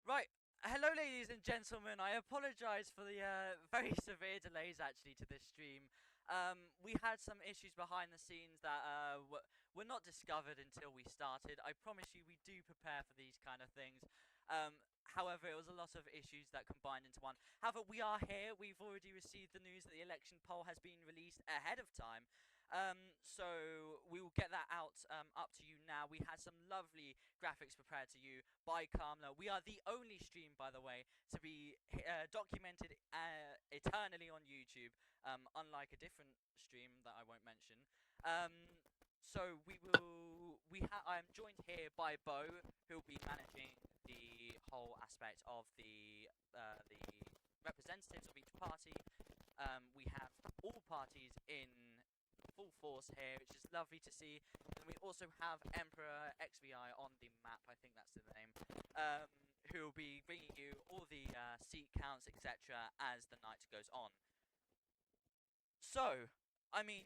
Right. Hello, ladies and gentlemen. I apologise for the very severe delays actually to this stream. We had some issues behind the scenes that were not discovered until we started. I promise you, we do prepare for these kind of things. However, it was a lot of issues that combined into one. However, we are here. We've already received the news that the election poll has been released ahead of time. So we will get that out up to you now. We had some lovely graphics prepared to you by Kamla. We are the only stream, by the way, to be documented eternally on YouTube, unlike a different stream that I won't mention. So we will. I'm joined here by Bo, who will be managing the whole aspect of the representatives of each party. We have all parties in full force here, which is lovely to see. And we also have Emperor XVI on the map, I think that's the name, who will be bringing you all the seat counts, etc., as the night goes on. So, I mean,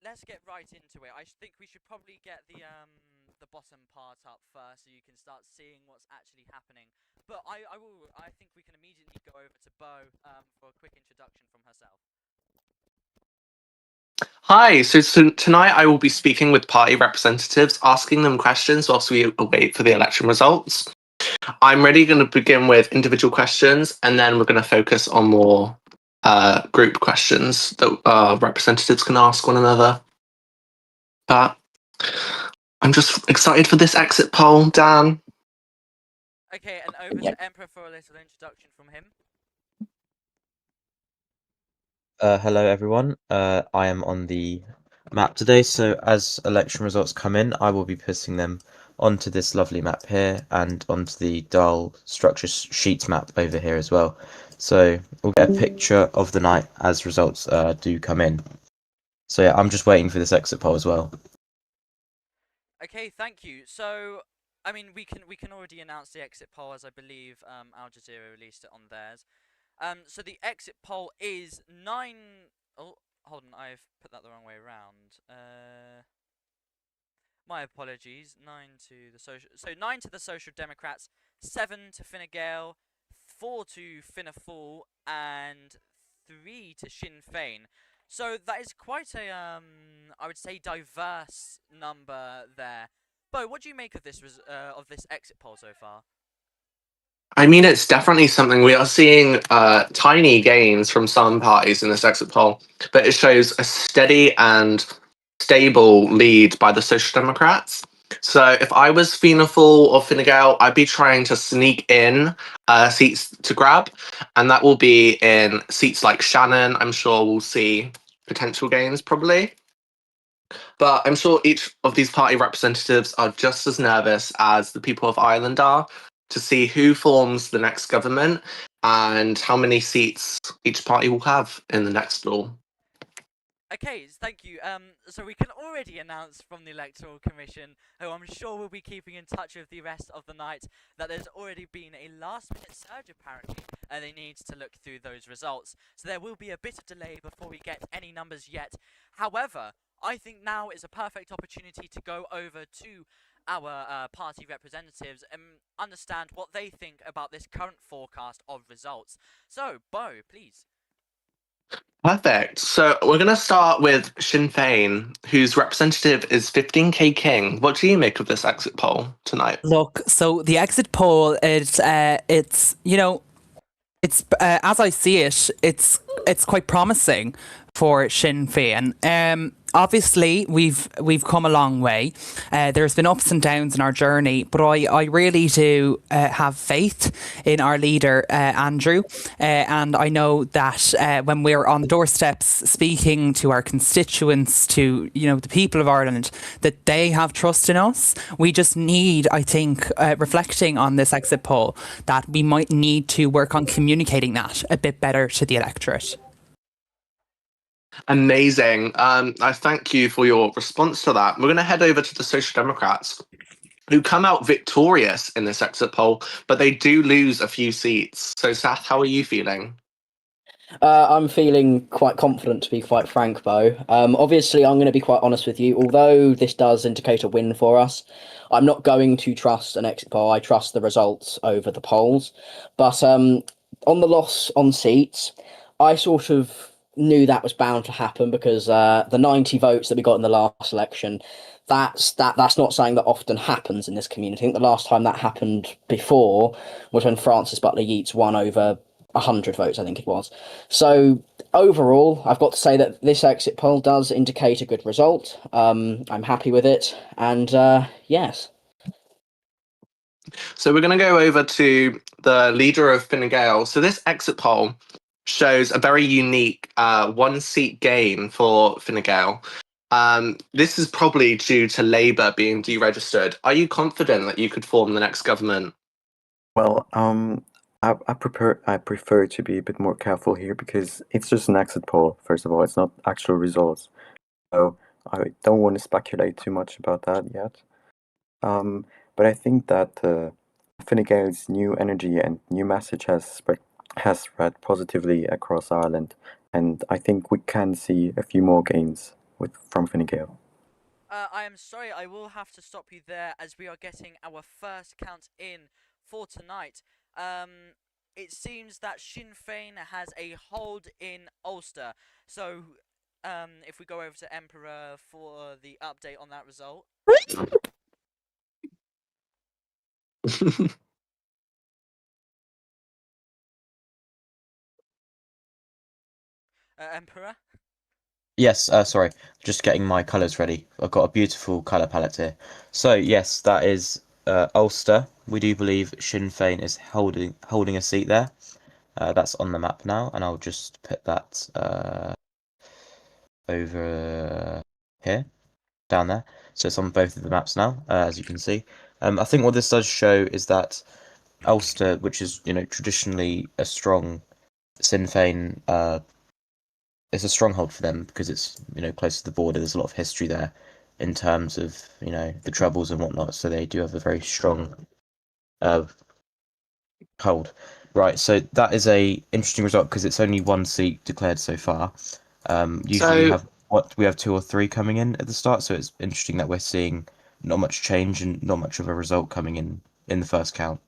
let's get right into it. I think we should probably get the bottom part up first, so you can start seeing what's actually happening. But I think we can immediately go over to Bo for a quick introduction from herself. Hi, so tonight I will be speaking with party representatives, asking them questions whilst we wait for the election results. I'm really going to begin with individual questions, and then we're going to focus on more group questions that representatives can ask one another. But I'm just excited for this exit poll, Dan. Okay, and over to Emperor for a little introduction from him. Hello everyone. I am on the map today, so as election results come in, I will be putting them onto this lovely map here and onto the dial structure sheets map over here as well. So we'll get a picture of the night as results do come in. So yeah, I'm just waiting for this exit poll as well. Okay, thank you. So, I mean, we can already announce the exit poll, as I believe Al Jazeera released it on theirs. So the exit poll is 9. Oh, hold on, I've put that the wrong way around. My apologies. 9 to the social. So 9 to the Social Democrats, 7 to Fine Gael, 4 to Fianna Fáil, and 3 to Sinn Féin. So that is quite a I would say diverse number there. Bo, what do you make of this exit poll so far? I mean, it's definitely something we are seeing tiny gains from some parties in this exit poll, but it shows a steady and stable lead by the Social Democrats. So if I was Fianna Fáil or Fine Gael, I'd be trying to sneak in seats to grab, and that will be in seats like Shannon. I'm sure we'll see potential gains probably. But I'm sure each of these party representatives are just as nervous as the people of Ireland are to see who forms the next government and how many seats each party will have in the next law. Okay, thank you. So we can already announce from the Electoral Commission, who I'm sure will be keeping in touch with the rest of the night, that there's already been a last-minute surge apparently, and they need to look through those results. So there will be a bit of delay before we get any numbers yet. However, I think now is a perfect opportunity to go over to our party representatives and understand what they think about this current forecast of results. So, Bo, please. Perfect. So we're going to start with Sinn Féin, whose representative is 15K King. What do you make of this exit poll tonight? Look, so the exit poll, it's as I see it, it's quite promising for Sinn Féin. Obviously, we've come a long way. There's been ups and downs in our journey, but I really do have faith in our leader, Andrew. And I know that when we're on the doorsteps speaking to our constituents, to the people of Ireland, that they have trust in us. We just need, I think, reflecting on this exit poll, that we might need to work on communicating that a bit better to the electorate. Amazing. I thank you for your response to that. We're going to head over to the Social Democrats, who come out victorious in this exit poll, but they do lose a few seats. So, Seth, how are you feeling? I'm feeling quite confident, to be quite frank, Bo. Obviously, I'm going to be quite honest with you. Although this does indicate a win for us, I'm not going to trust an exit poll. I trust the results over the polls. But on the loss on seats, I sort of knew that was bound to happen because the 90 votes that we got in the last election, that's not something that often happens in this community. I think the last time that happened before was when Francis Butler Yeats won over 100 votes, I think it was. So overall, I've got to say that this exit poll does indicate a good result. I'm happy with it, and yes. So we're going to go over to the leader of Fine Gael. So this exit poll shows a very unique one-seat gain for Fine Gael. This is probably due to Labour being deregistered. Are you confident that you could form the next government? Well, I prefer to be a bit more careful here because it's just an exit poll. First of all, it's not actual results, so I don't want to speculate too much about that yet. But I think that Fine Gael's new energy and new message has spread positively across Ireland, and I think we can see a few more gains from Fine Gael. I am sorry, I will have to stop you there as we are getting our first count in for tonight. It seems that Sinn Féin has a hold in Ulster. So, if we go over to Emperor for the update on that result. Emperor? Yes, sorry, just getting my colours ready. I've got a beautiful colour palette here. So yes, that is Ulster. We do believe Sinn Féin is holding a seat there. That's on the map now, and I'll just put that over here, down there. So it's on both of the maps now, as you can see. I think what this does show is that Ulster, which is traditionally a strong Sinn Féin, it's a stronghold for them because it's close to the border. There's a lot of history there in terms of the troubles and whatnot. So they do have a very strong hold. Right. So that is a interesting result because it's only one seat declared so far. Usually we have two or three coming in at the start. So it's interesting that we're seeing not much change and not much of a result coming in the first count.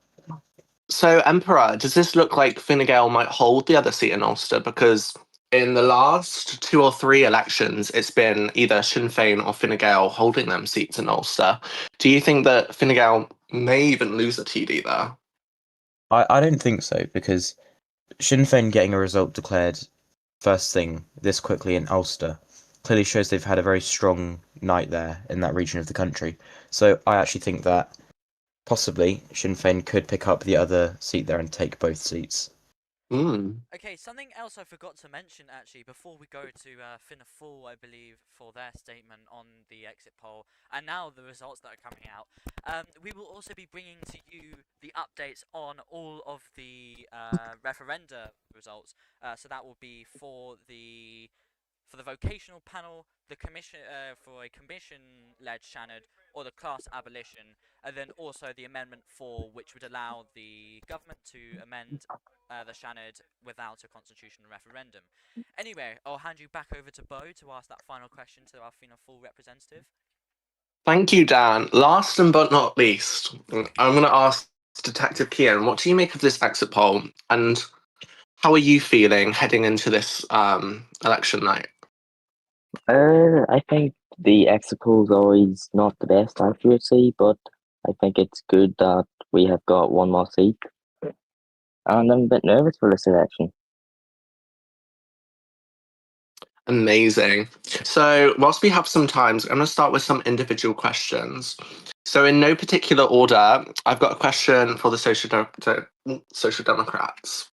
So, Emperor, does this look like Fine Gael might hold the other seat in Ulster? Because in the last 2 or 3 elections, it's been either Sinn Féin or Fine Gael holding them seats in Ulster. Do you think that Fine Gael may even lose a TD there? I don't think so because Sinn Féin getting a result declared first thing this quickly in Ulster clearly shows they've had a very strong night there in that region of the country. So I actually think that possibly Sinn Féin could pick up the other seat there and take both seats. Okay, something else I forgot to mention actually before we go to Fianna Fáil, I believe, for their statement on the exit poll, and now the results that are coming out. We will also be bringing to you the updates on all of the referenda results. So that will be for the vocational panel, the commission for a commission-led Seanad, or the class abolition, and then also the amendment 4, which would allow the government to amend the Seanad without a constitutional referendum. Anyway, I'll hand you back over to Bo to ask that final question to our Fianna Fáil representative. Thank you, Dan. Last and but not least, I'm going to ask Detective Kian, what do you make of this exit poll, and how are you feeling heading into this election night? I think the exit poll is always not the best accuracy, but I think it's good that we have got one more seat. And I'm a bit nervous for this election. Amazing. So, whilst we have some time, I'm going to start with some individual questions. So, in no particular order, I've got a question for the Social Democrats.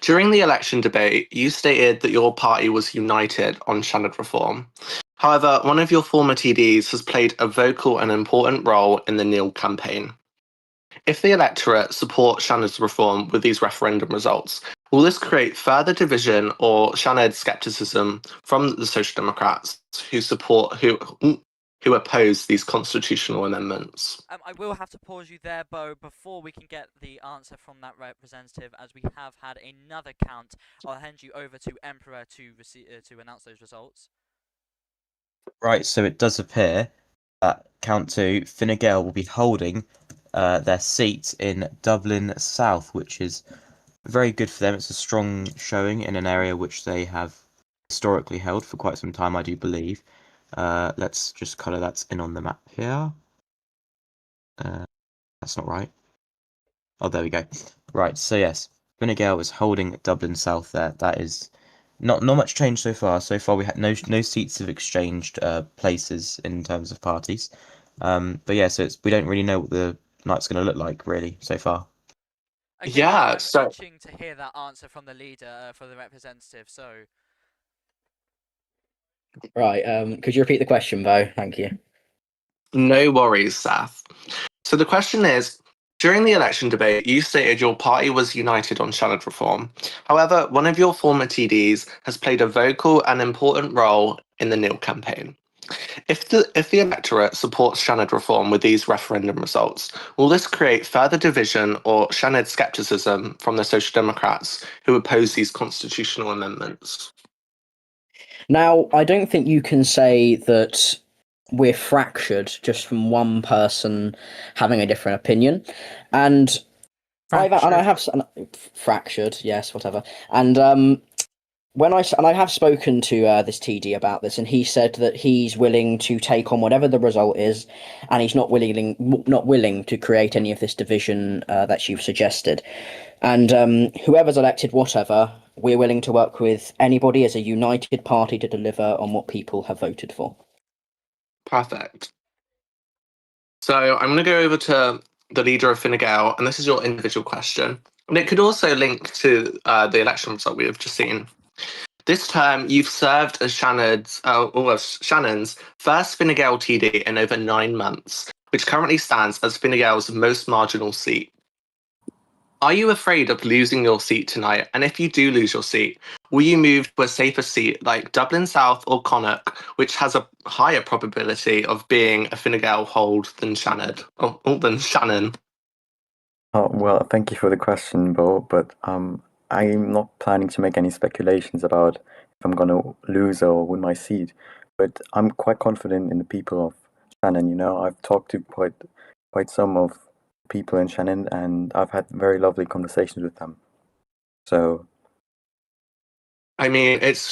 During the election debate, you stated that your party was united on Seanad reform. However, one of your former TDs has played a vocal and important role in the Neil campaign. If the electorate support Seanad's reform with these referendum results, will this create further division or Seanad scepticism from the Social Democrats who who oppose these constitutional amendments. I will have to pause you there, Bo, before we can get the answer from that representative, as we have had another count. I'll hand you over to Emperor to announce those results. Right, so it does appear that count two, Fine Gael will be holding their seat in Dublin South, which is very good for them. It's a strong showing in an area which they have historically held for quite some time, I do believe. Let's just colour that in on the map here. That's not right. Oh, there we go. Right, so yes, Fine Gael is holding Dublin South there. That is not much change so far. So far, we had no seats have exchanged places in terms of parties. But yeah, so we don't really know what the night's going to look like really so far. Okay, Yeah, I'm so itching to hear that answer from the leader, for the representative. So, Right. Could you repeat the question, Bo? Thank you. no worries, Seth. So the question is, during the election debate, you stated your party was united on Seanad reform. However, one of your former TDs has played a vocal and important role in the Nil campaign. If the electorate supports Seanad reform with these referendum results, will this create further division or Seanad scepticism from the Social Democrats who oppose these constitutional amendments? Now, I don't think you can say that we're fractured just from one person having a different opinion, and I have fractured, yes, whatever, and I have spoken to this TD about this, and he said that he's willing to take on whatever the result is, and he's not willing to create any of this division that you've suggested. And whoever's elected, whatever, we're willing to work with anybody as a united party to deliver on what people have voted for. Perfect. So I'm going to go over to the leader of Fine Gael, and this is your individual question. And it could also link to the election result we have just seen. This term, you've served as Shannon's first Fine Gael TD in over 9 months, which currently stands as Fine Gael's most marginal seat. Are you afraid of losing your seat tonight? And if you do lose your seat, will you move to a safer seat like Dublin South or Connacht, which has a higher probability of being a Fine Gael hold than Seanad? Than Shannon. Oh, well, thank you for the question, Bo, but I'm not planning to make any speculations about if I'm going to lose or win my seat. But I'm quite confident in the people of Shannon. You know, I've talked to quite some of people in Shannon, and I've had very lovely conversations with them. So, I mean, it's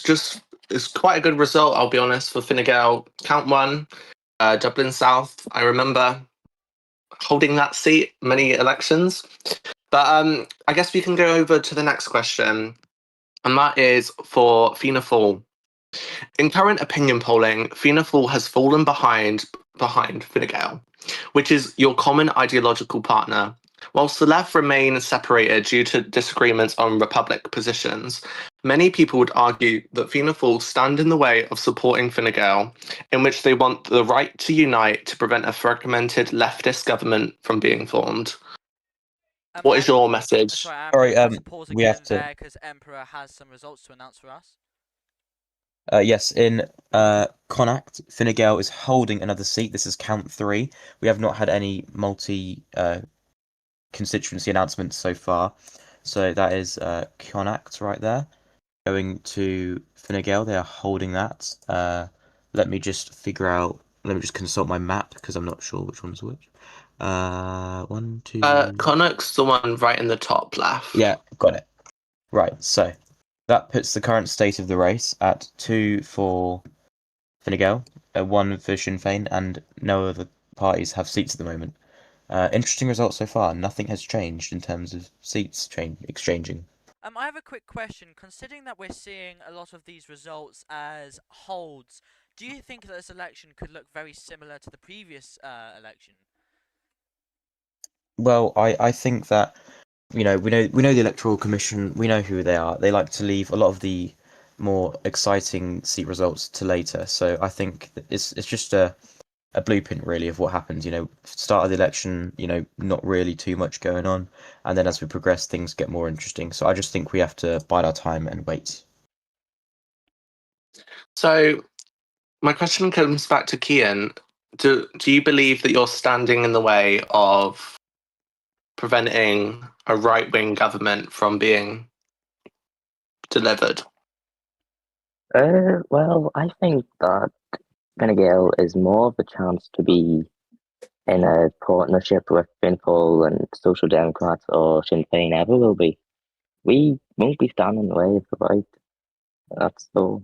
quite a good result, I'll be honest, for Fine Gael. Count one, Dublin South. I remember holding that seat many elections. But I guess we can go over to the next question, and that is for Fianna Fáil. In current opinion polling, Fianna Fáil has fallen behind Fine Gael, which is your common ideological partner. Whilst the left remain separated due to disagreements on Republic positions, many people would argue that Fianna Fáil stand in the way of supporting Fine Gael, in which they want the right to unite to prevent a fragmented leftist government from being formed. What is your message? Sorry, pause we have again to. there because Emperor has some results to announce for us. Yes, in Connacht, Fine Gael is holding another seat. This is count three. We have not had any constituency announcements so far. So that is Connacht right there. Going to Fine Gael, they are holding that. Let me just consult my map because I'm not sure which one's which. One, two. Connacht's the one right in the top left. Yeah, got it. Right, so that puts the current state of the race at 2 for Fine Gael, 1 for Sinn Féin, and no other parties have seats at the moment. Interesting results so far. Nothing has changed in terms of seats exchanging. I have a quick question. Considering that we're seeing a lot of these results as holds, do you think that this election could look very similar to the previous election? Well, I think that we know the Electoral Commission. We know who they are. They like to leave a lot of the more exciting seat results to later. So I think it's just a blueprint really of what happens. Start of the election, not really too much going on, and then as we progress, things get more interesting. So I just think we have to bide our time and wait. So my question comes back to Cian. do you believe that you're standing in the way of preventing a right-wing government from being delivered? Well, I think that Fine Gael is more of a chance to be in a partnership with Fine Gael and Social Democrats or Sinn Féin ever will be. We won't be standing in the way of the right. That's all.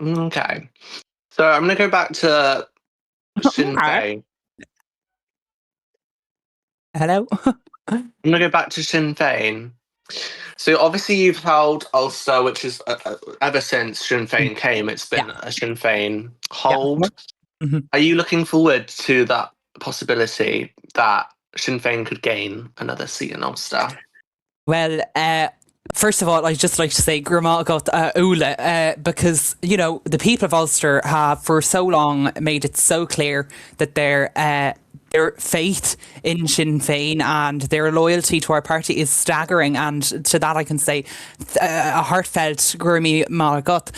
Okay. So I'm going to go back to Sinn Okay. Féin. Hello. I'm going to go back to Sinn Féin. So obviously you've held Ulster, which is ever since Sinn Féin came, it's been a Sinn Féin hold. Mhm. Are you looking forward to that possibility that Sinn Féin could gain another seat in Ulster? Well, first of all, I'd just like to say Grandma got Ula, because, you know, the people of Ulster have for so long made it so clear that their faith in Sinn Féin and their loyalty to our party is staggering, and to that I can say a heartfelt Gurmi Malagot.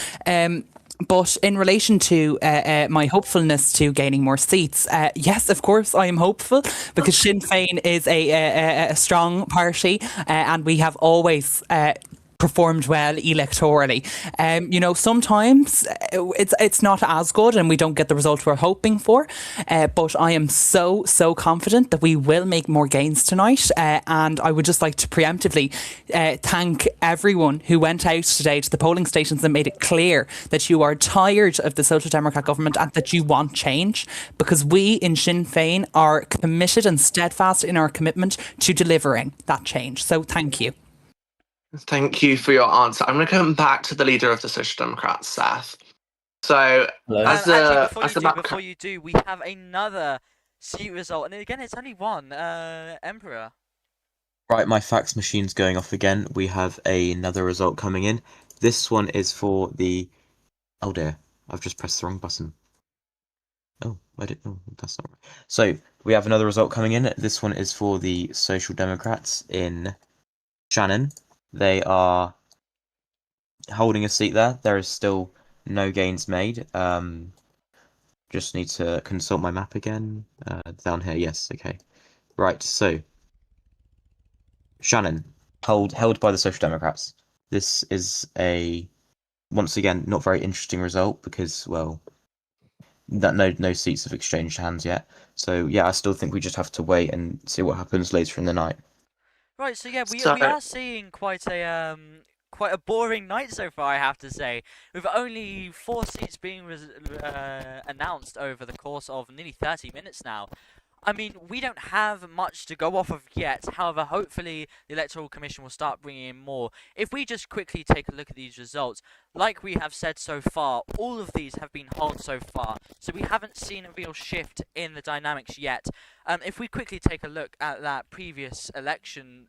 But in relation to my hopefulness to gaining more seats, yes, of course, I am hopeful because Sinn Féin is a strong party, and we have always performed well electorally. You know, sometimes it's not as good and we don't get the result we're hoping for. But I am so confident that we will make more gains tonight. And I would just like to preemptively thank everyone who went out today to the polling stations and made it clear that you are tired of the Social Democrat government and that you want change, because we in Sinn Féin are committed and steadfast in our commitment to delivering that change. So thank you. Thank you for your answer. I'm going to come back to the leader of the Social Democrats, Seth. So, Hello. Before you do, we have another seat result, and again, it's only one. Emperor. Right, my fax machine's going off again. We have another result coming in. This one is for the... Oh dear, I've just pressed the wrong button. Oh, that's not right. So, we have another result coming in. This one is for the Social Democrats in Shannon. They are holding a seat there. There is still no gains made. Just need to consult my map again. Down here, yes, okay. Right, so Shannon, held by the Social Democrats. This is once again, not very interesting result because, well, that no seats have exchanged hands yet. So yeah, I still think we just have to wait and see what happens later in the night. Right, so yeah, we are seeing quite a boring night so far, I have to say, with only 4 seats being announced over the course of nearly 30 minutes now. I mean, we don't have much to go off of yet. However, hopefully the Electoral Commission will start bringing in more. If we just quickly take a look at these results, like we have said so far, all of these have been held so far. So we haven't seen a real shift in the dynamics yet. If we quickly take a look at that previous election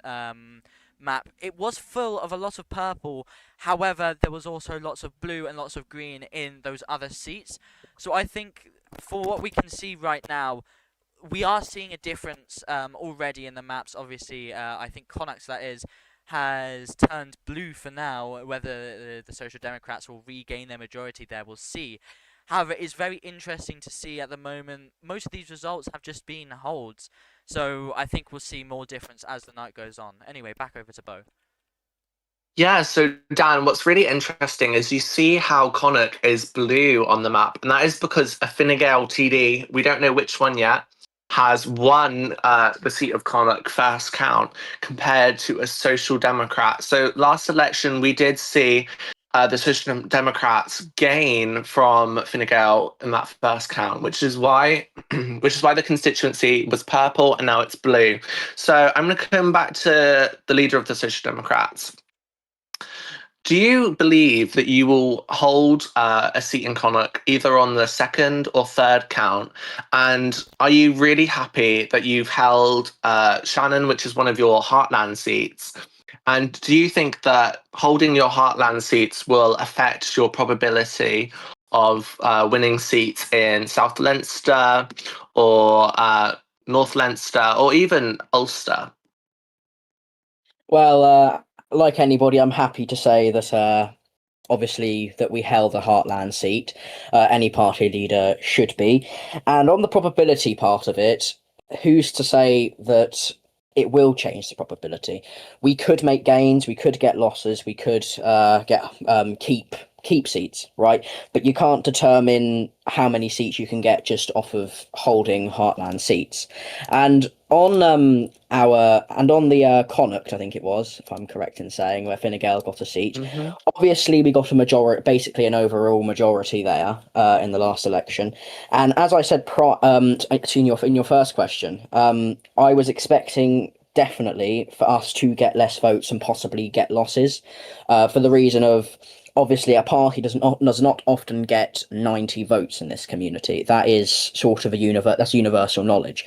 map, it was full of a lot of purple. However, there was also lots of blue and lots of green in those other seats. So I think for what we can see right now, we are seeing a difference already in the maps. Obviously, I think Connacht, that is, has turned blue for now. Whether the Social Democrats will regain their majority there, we'll see. However, it's very interesting to see at the moment, most of these results have just been holds. So I think we'll see more difference as the night goes on. Anyway, back over to Bo. Yeah, so Dan, what's really interesting is you see how Connacht is blue on the map, and that is because a Fine Gael TD, we don't know which one yet, has won the seat of Connacht first count compared to a Social Democrat. So last election, we did see the Social Democrats gain from Fine Gael in that first count, which is why the constituency was purple and now it's blue. So I'm going to come back to the leader of the Social Democrats. Do you believe that you will hold a seat in Connacht either on the second or third count? And are you really happy that you've held Shannon, which is one of your heartland seats? And do you think that holding your heartland seats will affect your probability of winning seats in South Leinster or North Leinster or even Ulster? Well, like anybody, I'm happy to say that obviously, that we held a Heartland seat. Any party leader should be. And on the probability part of it, who's to say that it will change the probability? We could make gains, we could get losses, we could keep seats, right? But you can't determine how many seats you can get just off of holding Heartland seats. And on the Connacht, I think it was, if I'm correct in saying, where Fine Gael got a seat. Mm-hmm. Obviously, we got a majority, basically an overall majority there in the last election. And as I said, in your first question, I was expecting definitely for us to get less votes and possibly get losses, for the reason of, obviously, a party does not often get 90 votes in this community. That is sort of that's universal knowledge.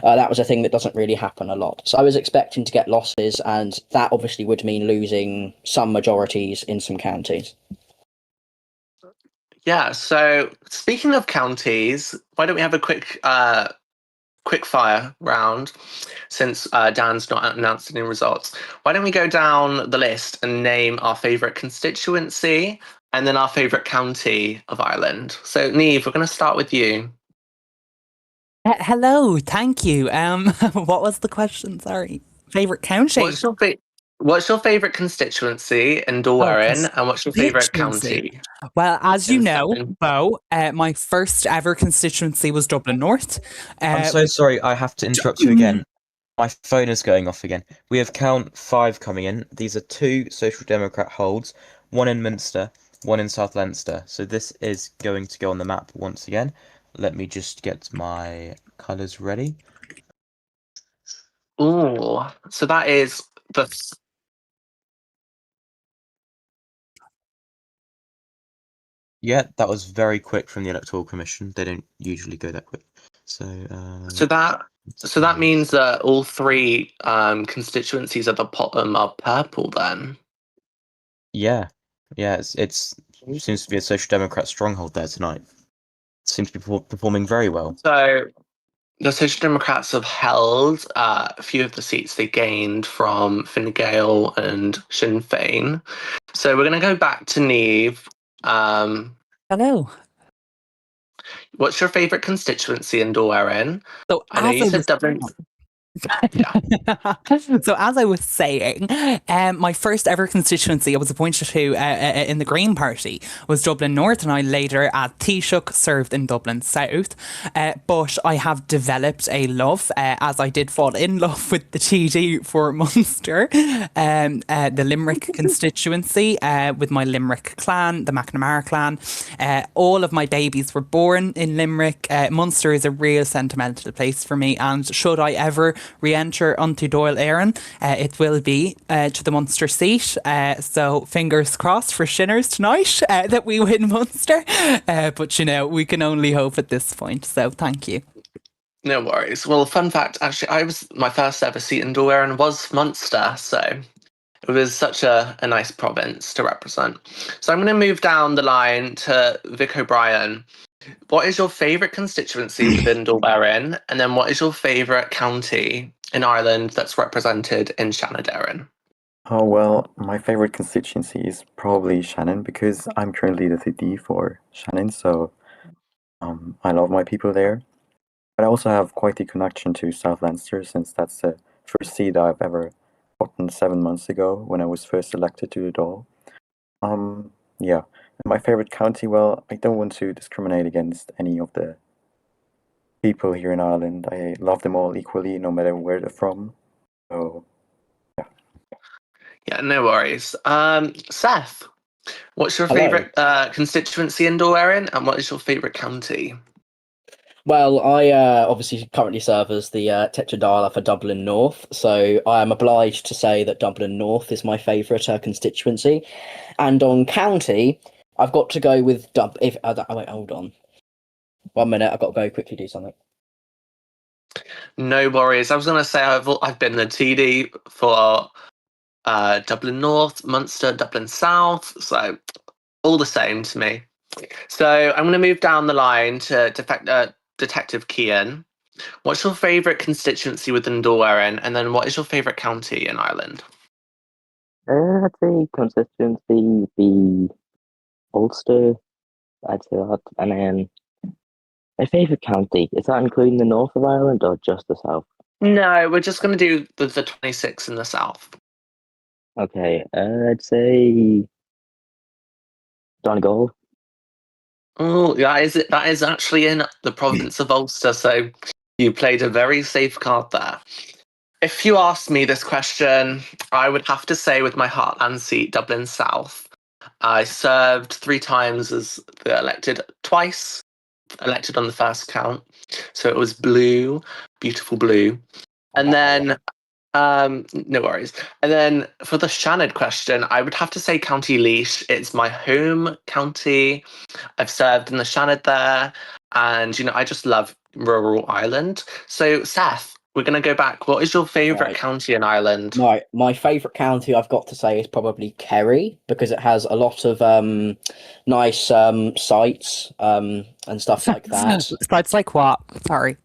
That was a thing that doesn't really happen a lot. So I was expecting to get losses, and that obviously would mean losing some majorities in some counties. Yeah, so speaking of counties, why don't we have a quick fire round, since Dan's not announced any results. Why don't we go down the list and name our favourite constituency and then our favourite county of Ireland. So Niamh, we're going to start with you. Hello, thank you. What was the question? Sorry. Favorite county? What's your favourite constituency in Dul Éireann, and what's your favourite county? Well, as you in know, Dublin? Bo, my first ever constituency was Dublin North. I'm so sorry, I have to interrupt you again. My phone is going off again. We have count 5 coming in. These are 2 Social Democrat holds, 1 in Munster, 1 in South Leinster. So this is going to go on the map once again. Let me just get my colours ready. Ooh, so that is the... Yeah, that was very quick from the Electoral Commission. They don't usually go that quick. So that means that all 3 constituencies at the bottom are purple then. yeah, it's seems to be a Social Democrat stronghold there tonight. It seems to be performing very well. So the Social Democrats have held a few of the seats they gained from Fine Gael and Sinn Féin. So we're going to go back to Niamh. Hello. What's your favourite constituency in Dul Éireann? So I know you said Dublin. So as I was saying, my first ever constituency I was appointed to in the Green Party was Dublin North, and I later at Taoiseach served in Dublin South. But I have developed a love, as I did fall in love with the TD for Munster, the Limerick constituency, with my Limerick clan, the McNamara clan. All of my babies were born in Limerick. Munster is a real sentimental place for me, and should I ever re-enter onto Dáil Éireann, it will be to the Munster seat. So fingers crossed for Shinners tonight that we win Munster. But you know, we can only hope at this point. So thank you. No worries. Well, fun fact, actually, my first ever seat in Dáil Éireann was Munster, so it was such a nice province to represent. So I'm going to move down the line to Vic O'Brien. What is your favourite constituency within Dáil Éireann, and then what is your favourite county in Ireland that's represented in Seanad Éireann? Oh, well, my favorite constituency is probably Shannon, because I'm currently the TD for Shannon, so I love my people there. But I also have quite a connection to South Leinster, since that's the first seat I've ever gotten 7 months ago when I was first elected to the Dáil. Yeah. And my favorite county, well, I don't want to discriminate against any of the people here in Ireland. I love them all equally, no matter where they're from. So, yeah. Yeah, no worries. Seth, what's your Hello. favourite constituency in Dáil Éireann, and what is your favourite county? Well, I obviously currently serve as the Tetradialer for Dublin North, so I am obliged to say that Dublin North is my favourite constituency. And on county, I've got to go with wait, hold on. 1 minute, I've got to go quickly do something. No worries. I was going to say I've been the TD for Dublin North, Munster, Dublin South, so all the same to me. So I'm going to move down the line to Detective Cian. What's your favourite constituency within Dáil Éireann, and then what is your favourite county in Ireland? I'd say consistency be Ulster, I'd say that. And then my favourite county, is that including the north of Ireland or just the south? No, we're just going to do the 26 in the south. Okay, I'd say Donegal. Oh, that is actually in the province of Ulster, so you played a very safe card there. If you asked me this question, I would have to say with my heartland seat, Dublin South. I served 3 times as the elected, twice elected on the first count. So it was blue, beautiful blue. And then, no worries. And then for the Seanad question, I would have to say County Laois. It's my home county. I've served in the Seanad there. And, I just love rural Ireland. So, Seth, we're going to go back. What is your favourite Right. county in Ireland? My favourite county, I've got to say, is probably Kerry, because it has a lot of nice sites and stuff like that. Sites like what? Sorry.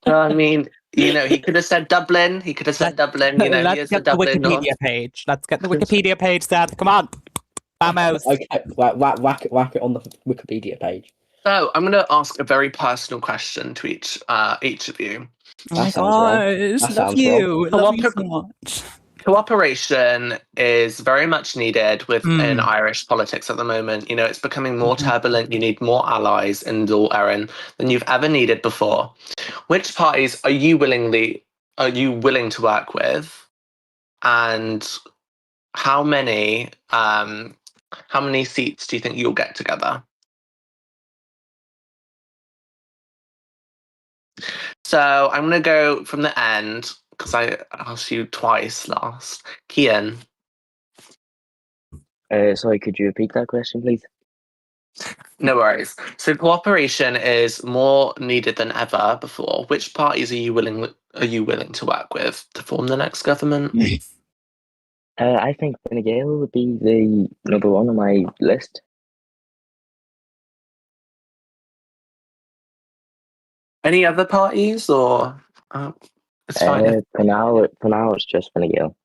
I mean, he could have said Dublin. He could have said Dublin. He Let's is the get the Dublin Wikipedia North. page. Let's get the Wikipedia page, Seth. Come on. Vamos. Okay, whack it on the Wikipedia page. So I'm going to ask a very personal question to each of you. Oh my That sounds wrong. gosh. That Love sounds you. wrong. Love you so much. Cooperation is very much needed within Irish politics at the moment. It's becoming more turbulent. You need more allies in Dáil Éireann than you've ever needed before. Which parties are you willing to work with, and how many seats do you think you'll get together? So I'm going to go from the end because I asked you twice last. Cian. Sorry, could you repeat that question, please? No worries. So cooperation is more needed than ever before. Which parties are you willing to work with to form the next government? I think Fine Gael would be the number one on my list. Any other parties, or it's fine. For now, it's just Fine Gael.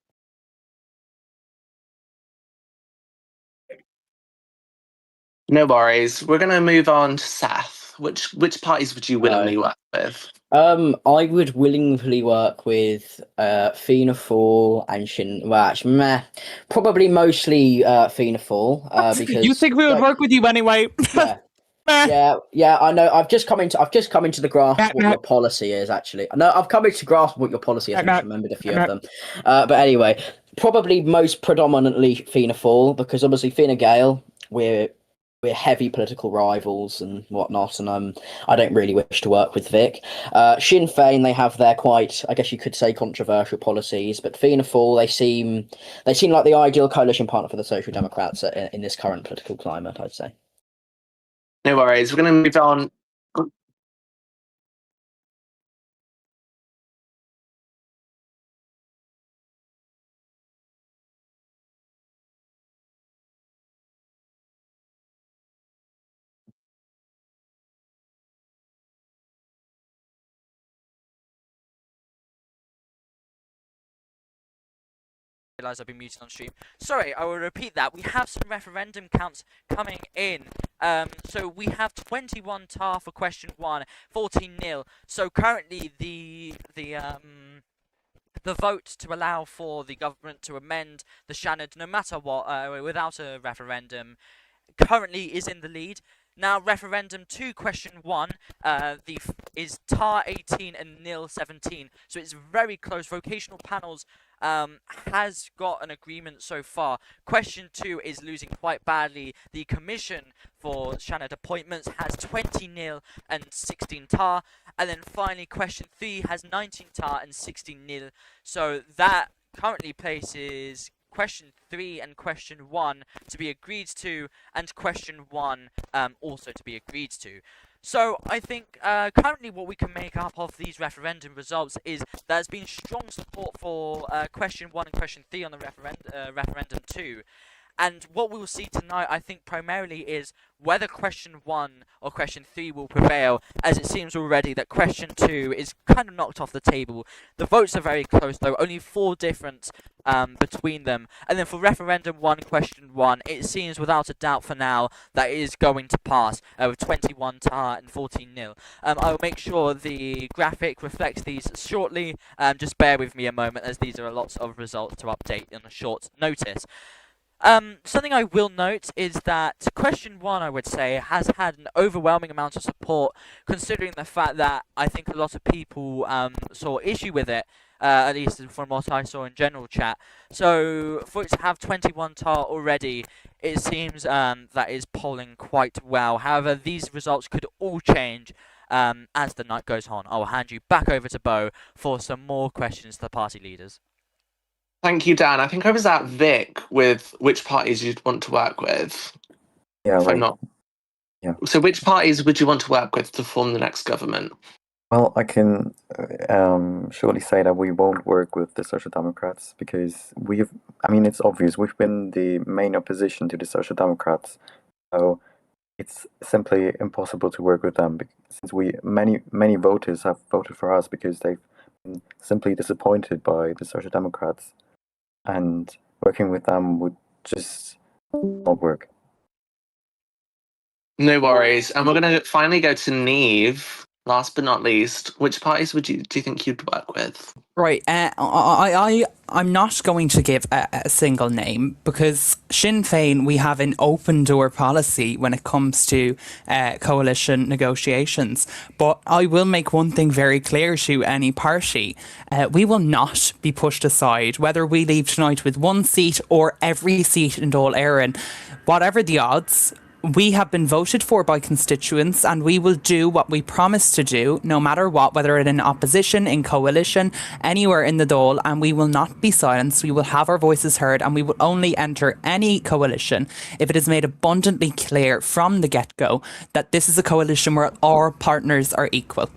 No worries. We're gonna move on to Seth. Which parties would you willingly work with? I would willingly work with Fianna Fáil and Sinn. Well, actually, probably mostly Fianna Fáil because you think we would work with you anyway? Yeah, I know. I've just come into the grasp of what your policy is. Actually, no, I've come into grasp of what your policy is. I just remembered a few of them. But anyway, probably most predominantly Fianna Fáil, because obviously Fine Gael, we're heavy political rivals and whatnot, and I don't really wish to work with Vic. Sinn Féin, they have their quite, I guess you could say, controversial policies, but Fianna Fáil, they seem like the ideal coalition partner for the Social Democrats in this current political climate, I'd say. No worries. We're going to move on. Realize I've been muted on stream. Sorry, I will repeat that. We have some referendum counts coming in. So we have 21 tar for question 1, 14-0. So currently the vote to allow for the government to amend the Seanad, no matter what, without a referendum, currently is in the lead. Now, referendum 2, question 1, is tar 18 and nil 17. So it's very close. Vocational panels has got an agreement so far. Question 2 is losing quite badly. The commission for Seanad appointments has 20-0 and 16 tar. And then finally, question 3 has 19 tar and 16-0. So that currently places question 3 and question 1 to be agreed to, and question 1 also to be agreed to. So I think currently what we can make up of these referendum results is there's been strong support for question 1 and question 3 on the referendum 2. And what we will see tonight, I think, primarily is whether question 1 or question 3 will prevail, as it seems already that question 2 is kind of knocked off the table. The votes are very close, though, only 4 difference between them. And then for referendum 1, question 1, it seems without a doubt for now that it is going to pass with 21 tar and 14 nil. I will make sure the graphic reflects these shortly. Just bear with me a moment, as these are lots of results to update on a short notice. Something I will note is that question 1, I would say, has had an overwhelming amount of support, considering the fact that I think a lot of people saw issue with it, at least from what I saw in general chat. So for it to have 21 tar already, it seems that is polling quite well. However, these results could all change as the night goes on. I will hand you back over to Bo for some more questions to the party leaders. Thank you, Dan. I think I was at Vic with which parties you'd want to work with. Yeah, If I'm right. not. Yeah. So which parties would you want to work with to form the next government? Well, I can surely say that we won't work with the Social Democrats because it's obvious, we've been the main opposition to the Social Democrats. So it's simply impossible to work with them since many voters have voted for us because they've been simply disappointed by the Social Democrats. And working with them would just not work. No worries. And we're going to finally go to Neve. Last but not least, which parties do you think you'd work with? Right, I'm not going to give a single name because Sinn Féin, we have an open door policy when it comes to coalition negotiations. But I will make one thing very clear to any party. We will not be pushed aside, whether we leave tonight with 1 seat or every seat in Dáil Éireann. Whatever the odds, we have been voted for by constituents and we will do what we promised to do, no matter what, whether it's in opposition, in coalition, anywhere in the Dáil, and we will not be silenced. We will have our voices heard and we will only enter any coalition if it is made abundantly clear from the get-go that this is a coalition where our partners are equal.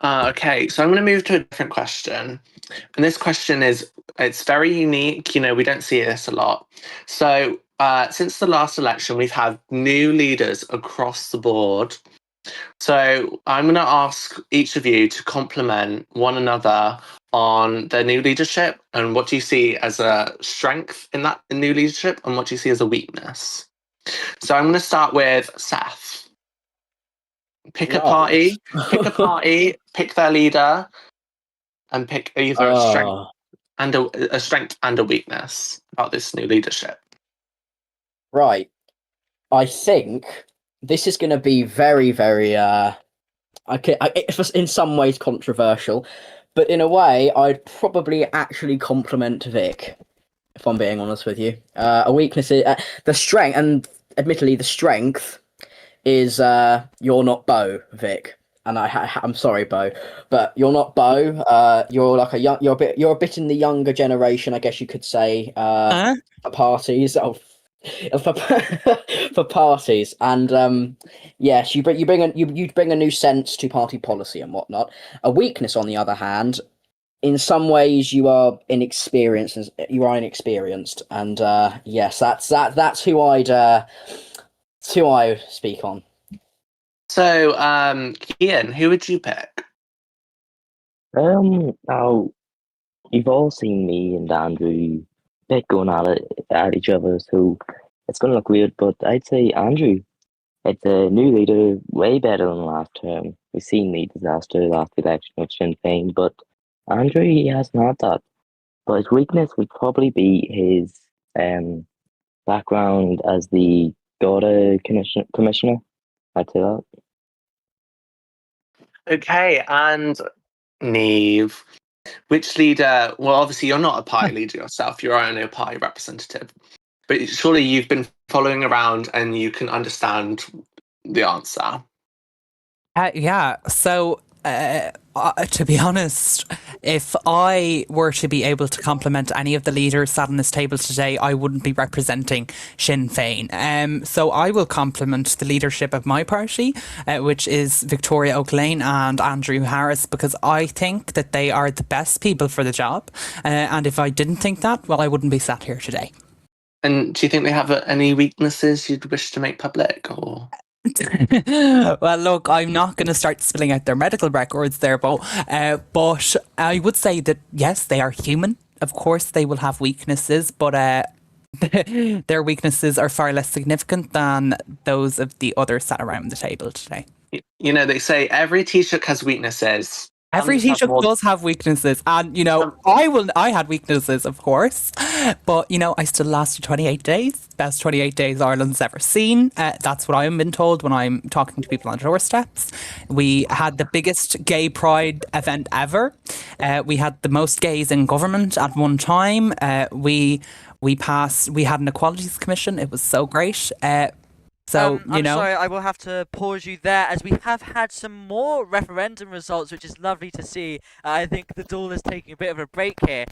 Okay, so I'm going to move to a different question. And this question it's very unique. We don't see this a lot. So since the last election, we've had new leaders across the board. So I'm going to ask each of you to compliment one another on their new leadership and what do you see as a strength in that new leadership and what do you see as a weakness. So I'm going to start with Seth. Pick a party, pick their leader, and pick either a strength and a weakness about this new leadership. Right. I think this is going to be very, very, in some ways controversial, but in a way, I'd probably actually compliment Vic, if I'm being honest with you. A weakness is the strength, and admittedly, the strength is you're not Bo, Vic. And I'm sorry, Bo, but you're not Bo. You're like you're a bit in the younger generation, I guess you could say. For parties, for parties, and yes, you bring a new sense to party policy and whatnot. A weakness, on the other hand, in some ways, you are inexperienced, and yes, that's who I speak on. So, Ian, who would you pick? Now, you've all seen me and Andrew going at each other, so it's going to look weird, but I'd say Andrew. It's a new leader, way better than last term. We've seen the disaster last election with Sinn Féin, but Andrew, he hasn't had that. But his weakness would probably be his background as the Garda commissioner. I'd say that. Okay, and Neve, which leader? Well, obviously you're not a party leader yourself. You're only a party representative. But surely you've been following around and you can understand the answer. Yeah, so to be honest, if I were to be able to compliment any of the leaders sat on this table today, I wouldn't be representing Sinn Féin. So I will compliment the leadership of my party, which is Victoria O'Clane and Andrew Harris, because I think that they are the best people for the job. And if I didn't think that, well, I wouldn't be sat here today. And do you think they have any weaknesses you'd wish to make public, or? Well, look, I'm not going to start spilling out their medical records there, but I would say that yes, they are human. Of course, they will have weaknesses, but their weaknesses are far less significant than those of the others sat around the table today. You know, they say every Taoiseach has weaknesses. Every Taoiseach does have weaknesses, and I had weaknesses, of course, but I still lasted 28 days. Best 28 days Ireland's ever seen. That's what I'm been told when I'm talking to people on doorsteps. We had the biggest gay pride event ever. We had the most gays in government at one time. We had an Equalities Commission. It was so great. I'm sorry, I will have to pause you there, as we have had some more referendum results, which is lovely to see. I think the duel is taking a bit of a break here.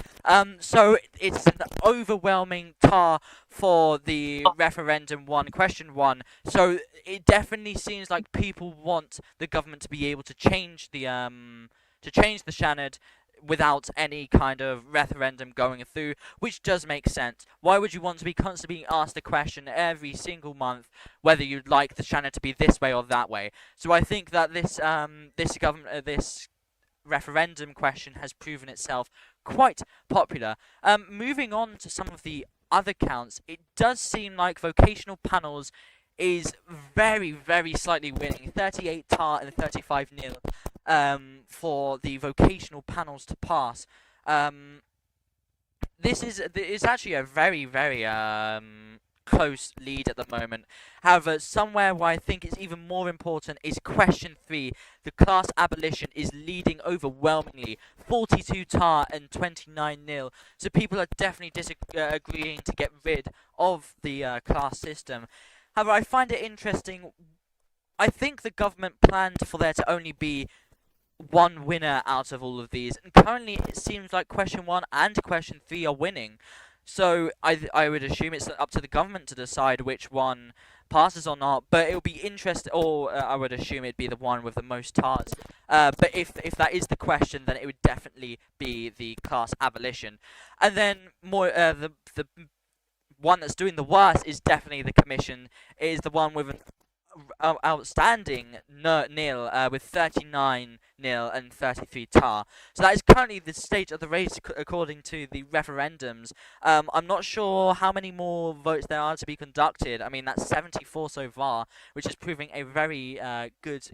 So it's an overwhelming tar for the referendum question 1. So it definitely seems like people want the government to be able to change the Seanad without any kind of referendum going through, which does make sense. Why would you want to be constantly being asked a question every single month whether you'd like the Seanad to be this way or that way? So I think that this referendum question has proven itself quite popular. Moving on to some of the other counts, it does seem like vocational panels is very, very slightly winning. 38 tar and 35-0 for the vocational panels to pass. This is actually a very, very close lead at the moment. However, somewhere where I think it's even more important is question 3. The class abolition is leading overwhelmingly, 42 tar and 29-0. So people are definitely agreeing to get rid of the class system. However, I find it interesting. I think the government planned for there to only be one winner out of all of these, and currently it seems like question 1 and question 3 are winning. So I would assume it's up to the government to decide which one passes or not. But it'll be interesting, or I would assume it'd be the one with the most tars. But if that is the question, then it would definitely be the class abolition. And then the one that's doing the worst is definitely the commission. It is the one with an outstanding nil with 39 nil and 33 tar. So that is currently the state of the race according to the referendums. I'm not sure how many more votes there are to be conducted. I mean, that's 74 so far, which is proving a very good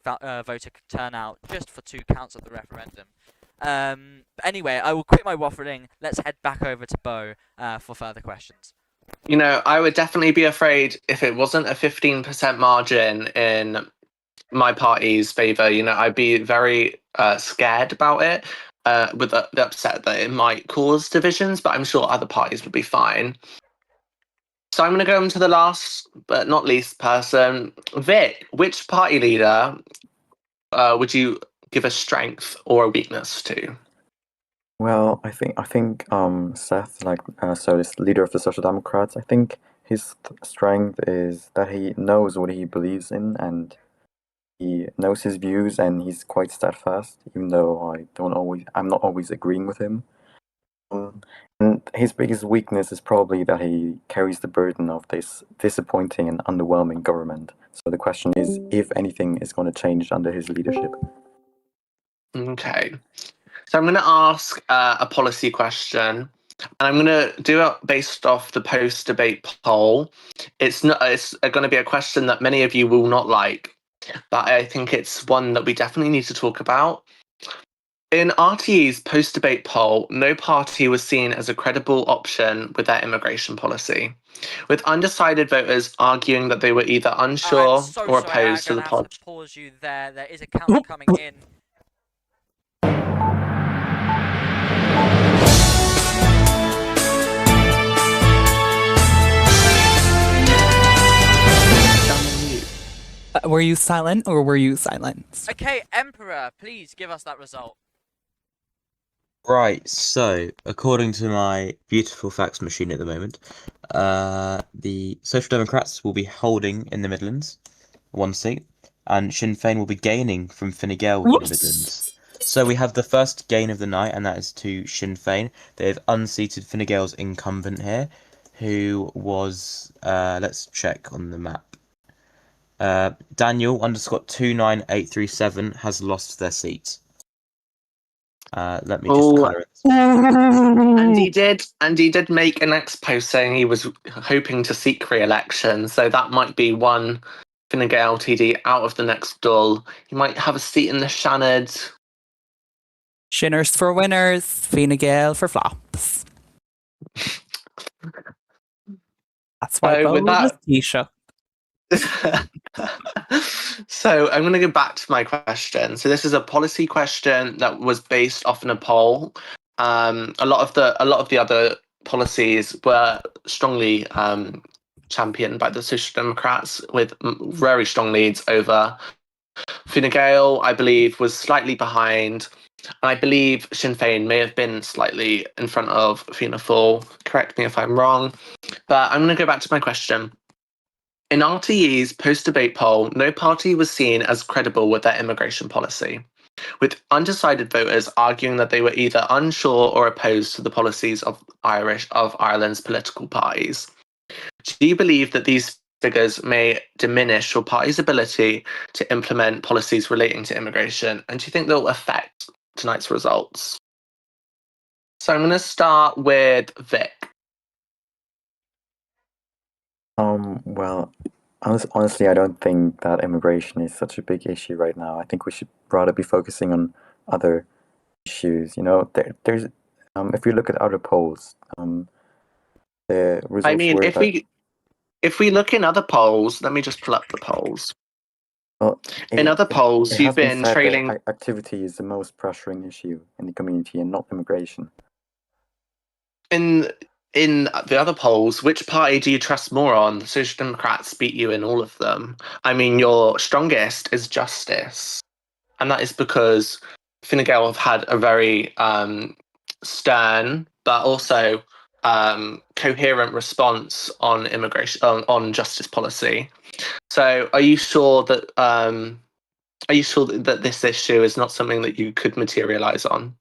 voter turnout just for 2 counts of the referendum. Anyway, I will quit my waffling. Let's head back over to Bo for further questions. You know, I would definitely be afraid if it wasn't a 15% margin in my party's favour. You know, I'd be very scared about it, with the upset that it might cause divisions, but I'm sure other parties would be fine. So I'm going to go on to the last but not least person. Vic, which party leader would you give a strength or a weakness to? Well, I think Seth, so this leader of the Social Democrats, I think his strength is that he knows what he believes in and he knows his views and he's quite steadfast, even though I'm not always agreeing with him. And his biggest weakness is probably that he carries the burden of this disappointing and underwhelming government. So the question is if anything is going to change under his leadership. Okay. So I'm going to ask a policy question, and I'm going to do it based off the post-debate poll. It's going to be a question that many of you will not like, but I think it's one that we definitely need to talk about. In RTE's post-debate poll, no party was seen as a credible option with their immigration policy, with undecided voters arguing that they were either unsure or opposed to the policy. I'm have to pause you there. There is a count coming in. Were you silent or were you silenced? Okay, Emperor, please give us that result. Right, so according to my beautiful fax machine at the moment, the Social Democrats will be holding in the Midlands 1 seat, and Sinn Féin will be gaining from Fine Gael in the Midlands. So we have the first gain of the night, and that is to Sinn Féin. They have unseated Fine Gael's incumbent here. who was, let's check on the map. Daniel _29837 has lost their seat. Let me just colour it. And he did make an ex-post saying he was hoping to seek re-election, so that might be one Fine Gael TD out of the next duel. He might have a seat in the Seanad. Shinners for winners, Fine Gael for flops. That's why So with that, Taoiseach. so I'm going to go back to my question. So this is a policy question that was based off in a poll. A lot of the other policies were strongly championed by the Social Democrats with very strong leads over Fine Gael. I believe was slightly behind. And I believe Sinn Féin may have been slightly in front of Fianna Fáil. Correct me if I'm wrong. But I'm going to go back to my question. In RTE's post-debate poll, no party was seen as credible with their immigration policy, with undecided voters arguing that they were either unsure or opposed to the policies of Ireland's political parties. Do you believe that these figures may diminish your party's ability to implement policies relating to immigration, and do you think they'll affect tonight's results? So I'm going to start with Vic. Well, honestly, I don't think that immigration is such a big issue right now. I think we should rather be focusing on other issues. You know, there's if you look at other polls, the results I mean, were if we look in other polls, let me just pull up the polls. well, In other polls, it you've has been been said trailing. that activity is the most pressuring issue in the community and not immigration. In the other polls, which party do you trust more on? The Social Democrats beat you in all of them. I mean, your strongest is Justice, and that is because Fine Gael have had a very stern but also coherent response on immigration on justice policy. So, are you sure that this issue is not something that you could materialize on?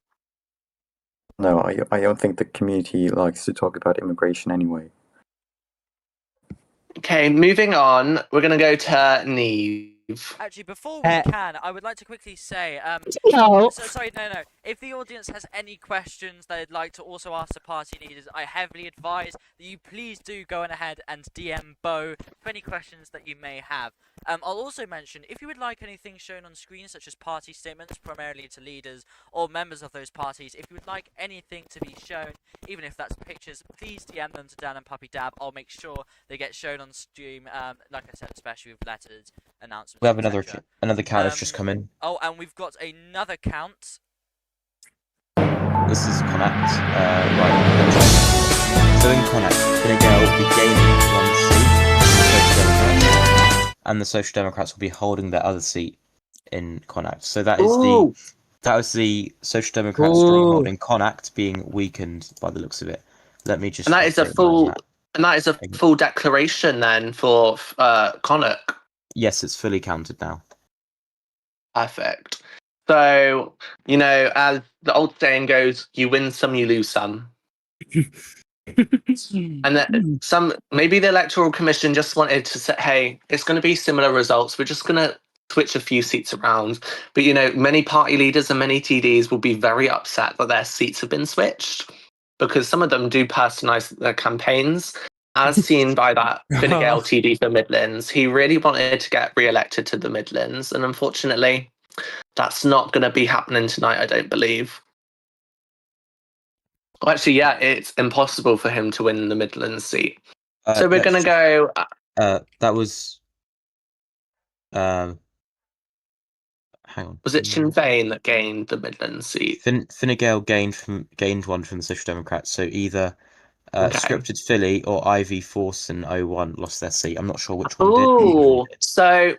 No, I don't think the community likes to talk about immigration anyway. Okay, moving on. We're going to go to Neve. Actually, before we can, I would like to quickly say, No. sorry, no. If the audience has any questions they'd like to also ask the party leaders, I heavily advise that you please do go on ahead and DM Bo for any questions that you may have. I'll also mention, if you would like anything shown on screen, such as party statements, primarily to leaders or members of those parties, if you would like anything to be shown, even if that's pictures, please DM them to Dan and Puppy Dab. I'll make sure they get shown on stream, like I said, especially with letters, announcements. We have etc. another count has just come in. Oh, and we've got another count. This is Connacht. Right. So in Connacht, Fine Gael will be gaining one seat, and the Social Democrats will be holding their other seat in Connacht. So that is the Social Democrats stronghold in Connacht being weakened by the looks of it. Let me just. And that is a full declaration then for Connacht. Yes, it's fully counted now. Perfect. So, you know, as the old saying goes, you win some, you lose some. And then maybe the Electoral Commission just wanted to say, hey, it's going to be similar results. We're just going to switch a few seats around. But, you know, many party leaders and many TDs will be very upset that their seats have been switched because some of them do personalise their campaigns. As seen by that Fine Gael TD for Midlands, he really wanted to get re-elected to the Midlands, and unfortunately, that's not going to be happening tonight, I don't believe. Well, actually, yeah, it's impossible for him to win the Midlands seat. So we're going to go... that was... hang on. Was it Sinn Féin that gained the Midlands seat? Fine Gael gained one from the Social Democrats, so either... Scripted Philly or Ivy Forson 01 lost their seat. I'm not sure which one did. Oh, so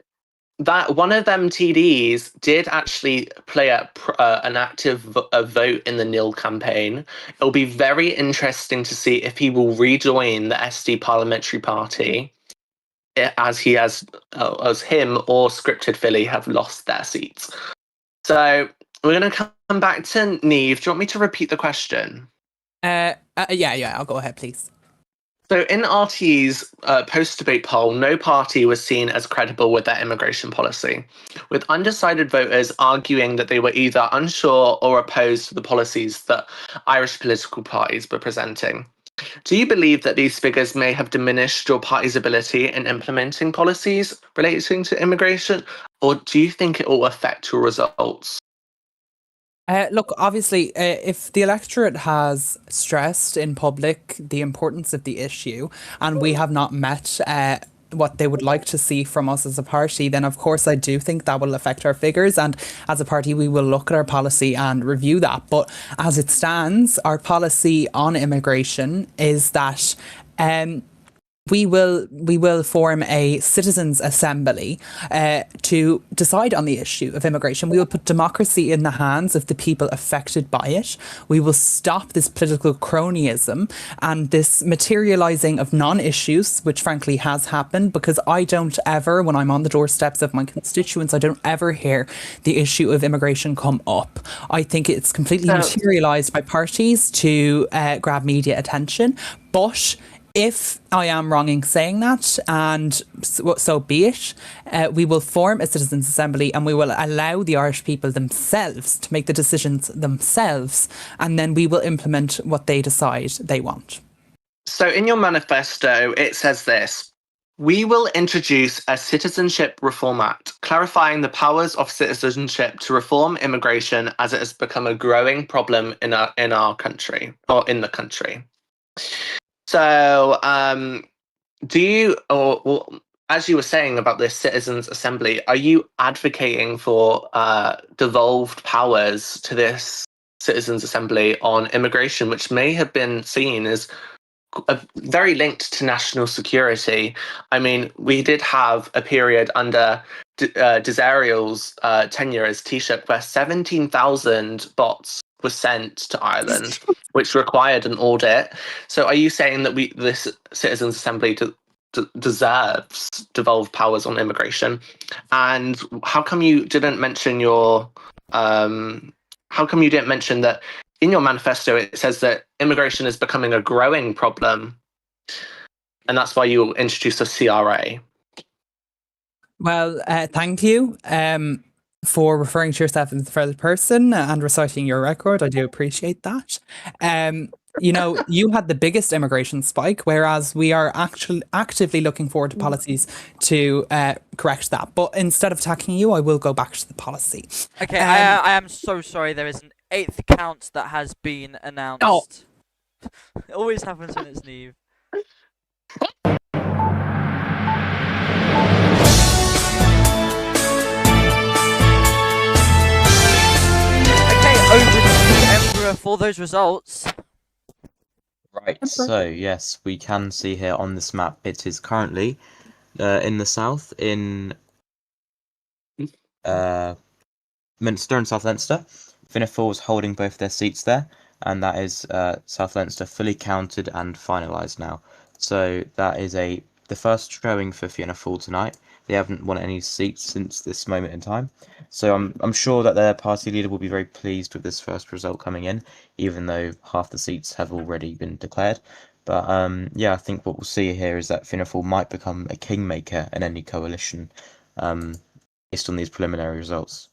that one of them TDs did actually play an active vote in the nil campaign. It'll be very interesting to see if he will rejoin the SD Parliamentary Party, as he has, as him or Scripted Philly have lost their seats. So we're going to come back to Neve. Do you want me to repeat the question? Yeah, I'll go ahead, please. So in RT's post-debate poll, no party was seen as credible with their immigration policy, with undecided voters arguing that they were either unsure or opposed to the policies that Irish political parties were presenting. Do you believe that these figures may have diminished your party's ability in implementing policies relating to immigration, or do you think it will affect your results? Look, obviously, if the electorate has stressed in public the importance of the issue and we have not met what they would like to see from us as a party, then of course I do think that will affect our figures. And as a party, we will look at our policy and review that. But as it stands, our policy on immigration is that we will form a citizens' assembly to decide on the issue of immigration. We will put democracy in the hands of the people affected by it. We will stop this political cronyism and this materialising of non-issues, which frankly has happened, because I don't ever, when I'm on the doorsteps of my constituents, I don't ever hear the issue of immigration come up. I think it's completely materialised by parties to grab media attention. But if I am wrong in saying that, and so be it, we will form a citizens' assembly and we will allow the Irish people themselves to make the decisions themselves, and then we will implement what they decide they want. So in your manifesto, it says this: we will introduce a Citizenship Reform Act, clarifying the powers of citizenship to reform immigration as it has become a growing problem in our country, or in the country. So, do you, as you were saying about this Citizens' Assembly, are you advocating for devolved powers to this Citizens' Assembly on immigration, which may have been seen as very linked to national security? I mean, we did have a period under Disraeli's tenure as Taoiseach where 17,000 bots were sent to Ireland, which required an audit. So are you saying that this Citizens' Assembly deserves devolved powers on immigration? And how come you didn't mention that in your manifesto it says that immigration is becoming a growing problem, and that's why you introduced a CRA? Well, thank you for referring to yourself as the third person and reciting your record. I do appreciate that. You had the biggest immigration spike, whereas we are actually actively looking forward to policies to correct that. But instead of attacking you, I will go back to the policy. Okay, I am so sorry. There is an 8th count that has been announced. Oh. It always happens when it's Neve. Over to the Emperor for those results. Right, so yes, we can see here on this map, it is currently in the south, in Minster and South Leinster. Fianna Fáil is holding both their seats there, and that is South Leinster fully counted and finalised now. So that is the first showing for Fianna Fáil tonight. They haven't won any seats since this moment in time. So I'm sure that their party leader will be very pleased with this first result coming in, even though half the seats have already been declared. But yeah, I think what we'll see here is that Fianna Fáil might become a kingmaker in any coalition based on these preliminary results.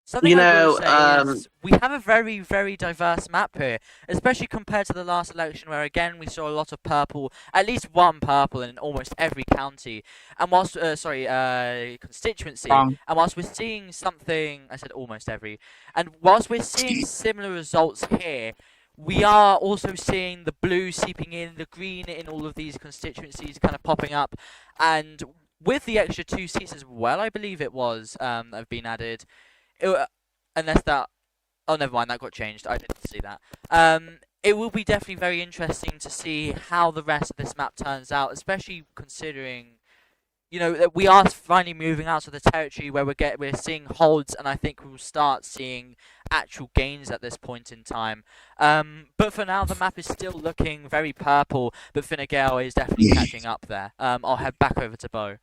Something I will say is we have a very, very diverse map here, especially compared to the last election where, again, we saw a lot of purple, at least one purple in almost every county, and whilst, constituency, and whilst we're seeing something, I said almost every, and whilst we're seeing similar results here, we are also seeing the blue seeping in, the green in all of these constituencies kind of popping up, and with the extra 2 seats as well, I believe it was, that have been added. Unless that, oh, never mind, that got changed. I didn't see that. It will be definitely very interesting to see how the rest of this map turns out, especially considering, that we are finally moving out of the territory where we're seeing holds, and I think we'll start seeing actual gains at this point in time. But for now, the map is still looking very purple, but Fine Gael is definitely catching up there. I'll head back over to Bo.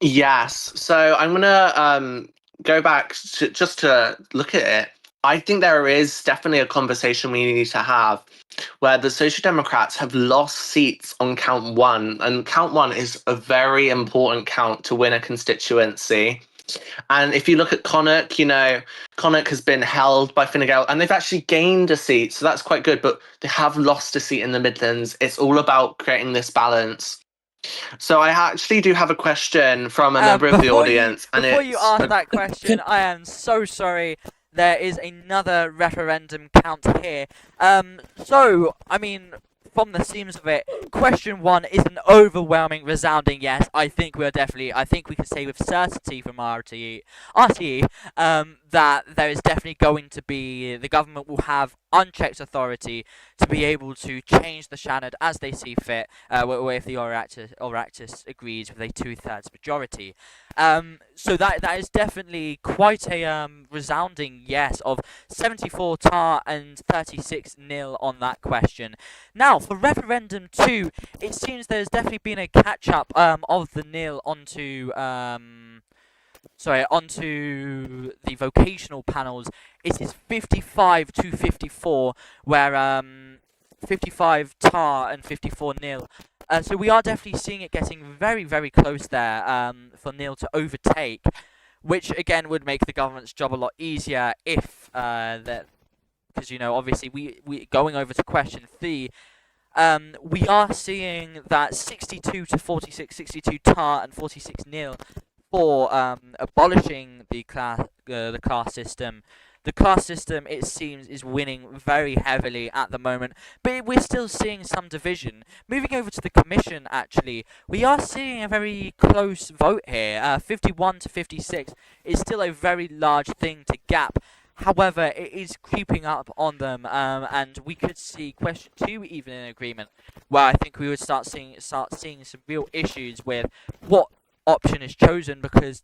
Yes, so I'm gonna go back to look at it. I think there is definitely a conversation we need to have where the Social Democrats have lost seats on count one, and count one is a very important count to win a constituency. And if you look at Connacht, Connacht has been held by Fine Gael, and they've actually gained a seat, so that's quite good, but they have lost a seat in the Midlands. It's all about creating this balance. So I actually do have a question from a member of the audience. Before you ask that question, I am so sorry. There is another referendum count here. So, I mean, from the seams of it, question 1 is an overwhelming, resounding yes. I think we can say with certainty from RTE, that there is definitely going to be, the government will have unchecked authority to be able to change the Seanad as they see fit, or if the Oireachtas agrees with a 2/3 majority. So that is definitely quite a resounding yes of 74 tar and 36 nil on that question. Now for referendum 2, it seems there's definitely been a catch up of the nil onto the vocational panels. It is 55 to 54, where 55 tar and 54 nil. So we are definitely seeing it getting very, very close there for nil to overtake, which again would make the government's job a lot easier if because obviously we going over to question 3. We are seeing that 62 to 46, 62 tar and 46 nil for abolishing the class system. The class system, it seems, is winning very heavily at the moment, but we're still seeing some division. Moving over to the commission, actually, we are seeing a very close vote here. 51 to 56 is still a very large thing to gap. However, it is creeping up on them, and we could see question 2 even in agreement, where I think we would start seeing some real issues with what option is chosen, because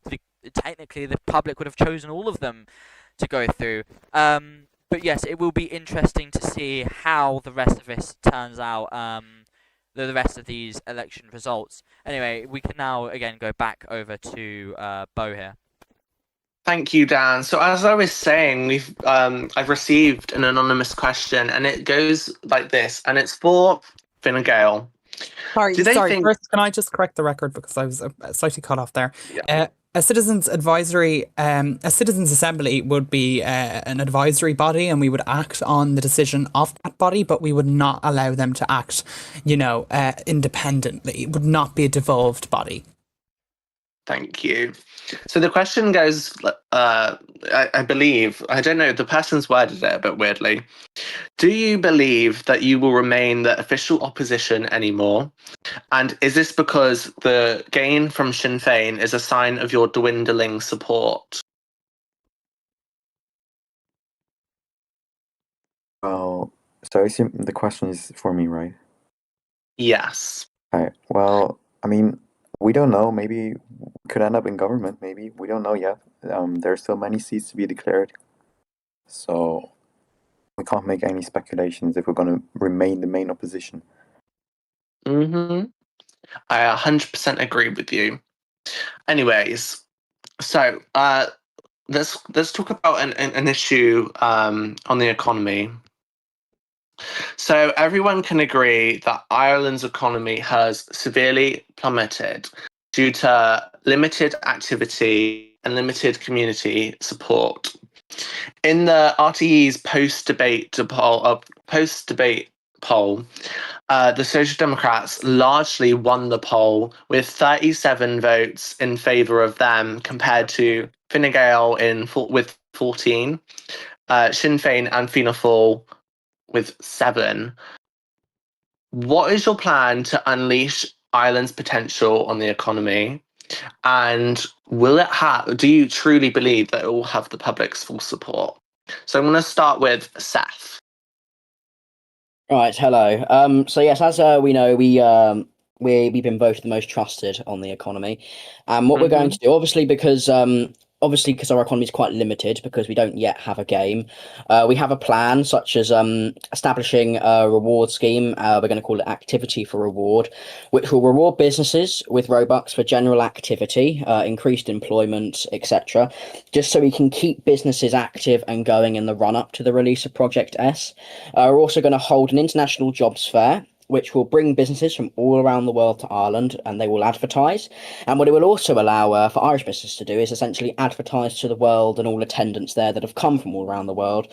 technically the public would have chosen all of them to go through. But yes, it will be interesting to see how the rest of this turns out, the rest of these election results. Anyway, we can now again go back over to Bo here. Thank you, Dan. So as I was saying, I've received an anonymous question, and it goes like this, and it's for Fine Gael. Sorry. First, can I just correct the record because I was slightly cut off there? Yeah. A citizens' advisory, a citizens' assembly would be an advisory body, and we would act on the decision of that body, but we would not allow them to act, independently. It would not be a devolved body. Thank you. So the question goes, I believe, I don't know, the person's worded it a bit weirdly. Do you believe that you will remain the official opposition anymore? And is this because the gain from Sinn Féin is a sign of your dwindling support? Well, so I assume the question is for me, right? Yes. Okay. Well, I mean, we don't know. Maybe we could end up in government. Maybe we don't know yet. There are still many seats to be declared, so we can't make any speculations if we're going to remain the main opposition. I 100% agree with you. Anyways, so let's talk about an issue on the economy. So everyone can agree that Ireland's economy has severely plummeted due to limited activity and limited community support. In the RTE's post-debate poll, the Social Democrats largely won the poll with 37 votes in favour of them compared to Fine Gael with 14, Sinn Féin and Fianna Fáil with 7. What is your plan to unleash Ireland's potential on the economy? And do you truly believe that it will have the public's full support? So I'm going to start with Seth. Right, hello. So yes, as we know, we've been voted the most trusted on the economy. And what we're going to do, obviously, because obviously, because our economy is quite limited because we don't yet have a game, we have a plan such as establishing a reward scheme. We're going to call it Activity for Reward, which will reward businesses with Robux for general activity, increased employment, etc., just so we can keep businesses active and going in the run-up to the release of Project S. We're also going to hold an international jobs fair, which will bring businesses from all around the world to Ireland, and they will advertise. And what it will also allow for Irish businesses to do is essentially advertise to the world and all attendants there that have come from all around the world,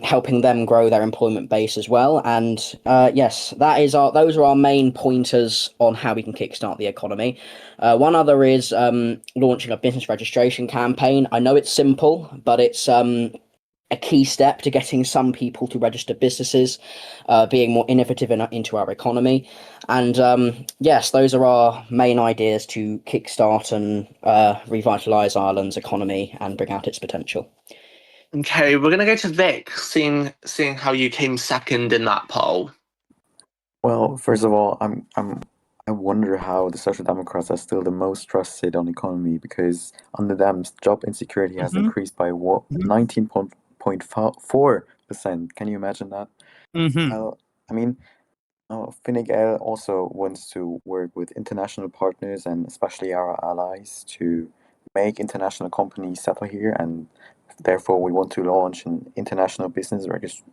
helping them grow their employment base as well. And yes, those are our main pointers on how we can kickstart the economy. One other is launching a business registration campaign. I know it's simple, but it's a key step to getting some people to register businesses, being more innovative into our economy. And yes, those are our main ideas to kickstart and revitalise Ireland's economy and bring out its potential. Okay, we're gonna go to Vic, seeing how you came second in that poll. Well, first of all, I wonder how the Social Democrats are still the most trusted on economy, because under them, job insecurity has increased by 19.4%. Can you imagine that? I mean, Fine Gael also wants to work with international partners and especially our allies to make international companies settle here, and therefore we want to launch an international business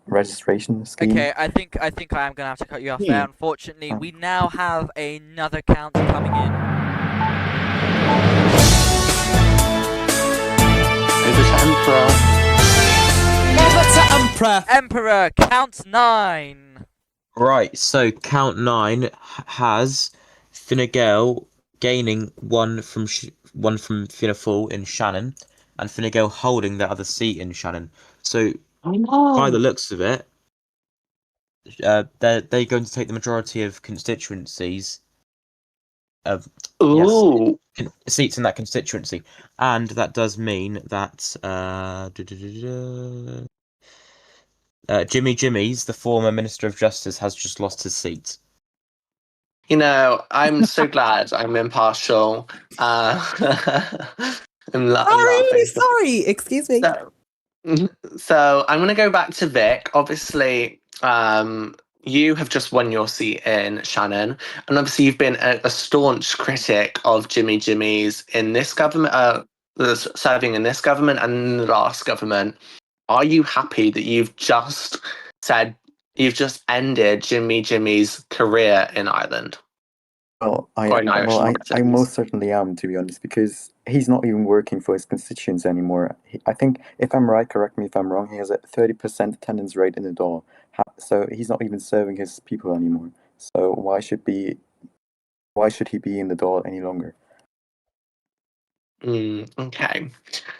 registration scheme. Okay, I think I am gonna have to cut you off there. Unfortunately, we now have another count coming in. Over to Emperor. Over to Emperor. Emperor, count 9. Right, so count 9 has Fine Gael gaining one from Fianna Fáil in Shannon, and Fine Gael holding the other seat in Shannon. So by the looks of it, they're going to take the majority of constituencies of seats in that constituency, and that does mean that Jimmy Jimmy's, the former Minister of Justice, has just lost his seat. You know, I'm so glad I'm impartial. Sorry, excuse me. So I'm going to go back to Vic. Obviously, you have just won your seat in Shannon, and obviously you've been a staunch critic of Jimmy Jimmy's in this government, serving in this government and the last government. Are you happy that you've just ended Jimmy Jimmy's career in Ireland? Well, I most certainly am, to be honest, because he's not even working for his constituents anymore. I think, if I'm right, correct me if I'm wrong, he has a 30% attendance rate in the door. So he's not even serving his people anymore. So why should he be in the door any longer? Okay.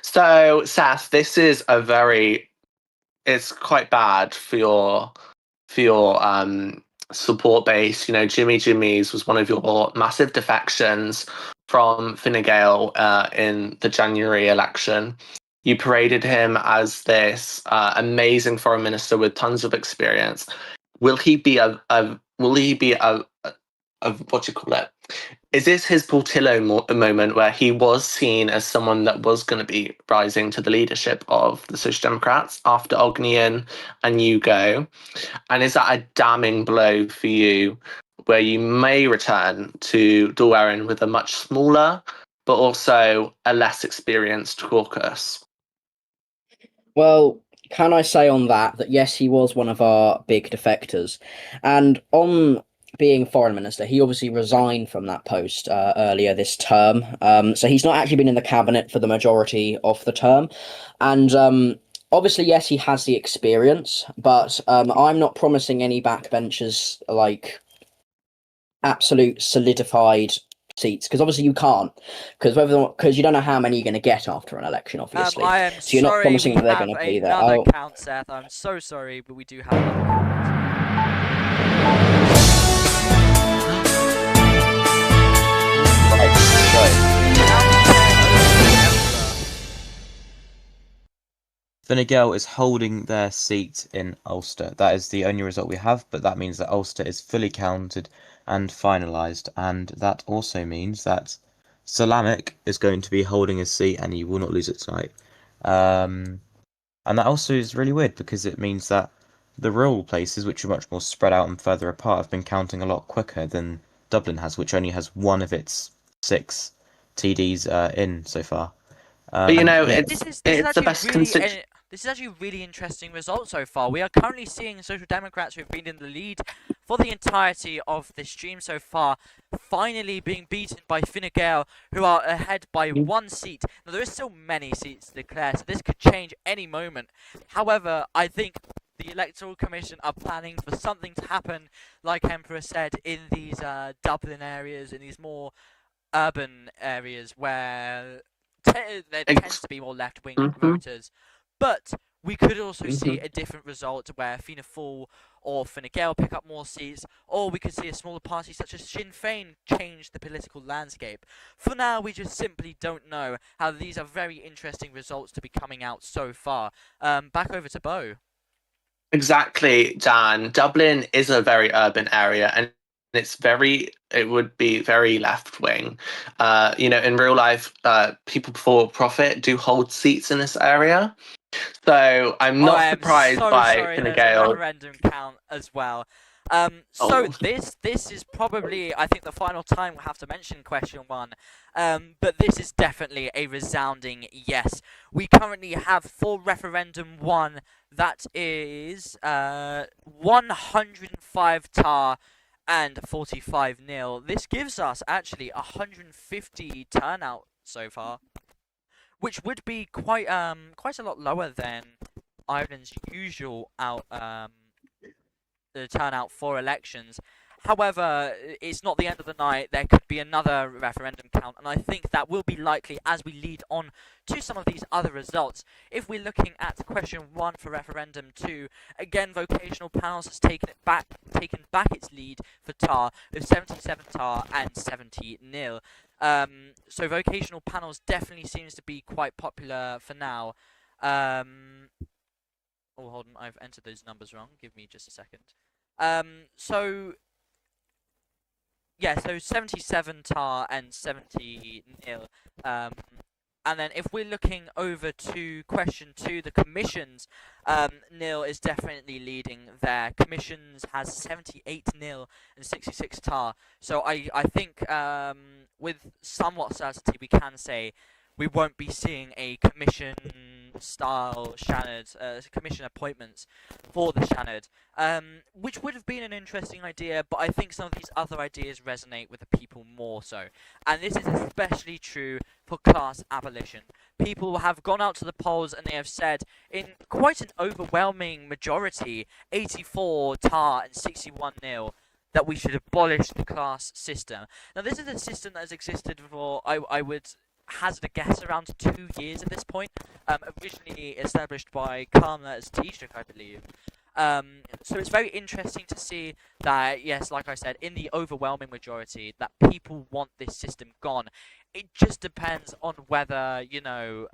So, Seth, this is it's quite bad for your support base. You know, Jimmy Jimmy's was one of your massive defections from Fine Gael in the January election. You paraded him as this amazing foreign minister with tons of experience. Will he be a what do you call it? Is this his Portillo moment where he was seen as someone that was going to be rising to the leadership of the Social Democrats after Ognian and you go? And is that a damning blow for you, where you may return to Dáil Éireann with a much smaller but also a less experienced caucus? Well, can I say on that yes, he was one of our big defectors, and on being foreign minister, he obviously resigned from that post earlier this term. So he's not actually been in the cabinet for the majority of the term, and obviously, yes, he has the experience, but I'm not promising any backbenchers like absolute solidified seats, because obviously you can't, because you don't know how many you're going to get after an election, obviously. I am so you're not promising that they're going to be there. Another count, Seth. I'm so sorry, but we do have another count. Fine Gael is holding their seat in Ulster. That is the only result we have, but that means that Ulster is fully counted and finalised, and that also means that Salamic is going to be holding his seat, and he will not lose it tonight. And that also is really weird because it means that the rural places, which are much more spread out and further apart, have been counting a lot quicker than Dublin has, which only has one of its 6 TDs in so far. But you know, Yeah. This is it's the actually best really this is actually a really interesting result so far. We are currently seeing Social Democrats, who have been in the lead for the entirety of this stream so far, finally being beaten by Fine Gael, who are ahead by 1 seat. Now, there is still many seats to declare, so this could change any moment. However, I think the Electoral Commission are planning for something to happen, like Emperor said, in these Dublin areas, in these more urban areas where there tends to be more left-wing voters. But we could also see a different result where Fianna Fáil or Fine Gael pick up more seats, or we could see a smaller party such as Sinn Féin change the political landscape. For now, we just simply don't know. How these are very interesting results to be coming out so far. Back over to Bo. Exactly, Dan. Dublin is a very urban area, and it would be very left wing. You know, in real life, people for profit do hold seats in this area. So I'm Oh, not I am surprised so by sorry. Fine There's a Gael. referendum count as well. So Oh. this is probably, I think, the final time we'll have to mention question 1. But this is definitely a resounding yes. We currently have for referendum 1, that is 105 tar and 45 nil. This gives us actually 150 turnout so far, which would be quite a lot lower than Ireland's usual the turnout for elections. However, it's not the end of the night. There could be another referendum count, and I think that will be likely as we lead on to some of these other results. If we're looking at question 1 for referendum 2, again, vocational panels has taken back its lead for tar with 77 tar and 70 nil. So vocational panels definitely seems to be quite popular for now. Oh, hold on, I've entered those numbers wrong. Give me just a second. So 77 tar and 70 nil. And then if we're looking over to question 2, the Commissions, nil is definitely leading there. Commissions has 78 nil and 66 tar. So I think with somewhat certainty we can say we won't be seeing a commission-style Seanad, commission appointments for the Seanad, which would have been an interesting idea, but I think some of these other ideas resonate with the people more so. And this is especially true for class abolition. People have gone out to the polls and they have said, in quite an overwhelming majority, 84 tar and 61 nil, that we should abolish the class system. Now, this is a system that has existed for, I would hazard a guess, around 2 years at this point. Originally established by Kamla as Taoiseach, I believe. So it's very interesting to see that, yes, like I said, in the overwhelming majority, that people want this system gone. It just depends on whether, you know,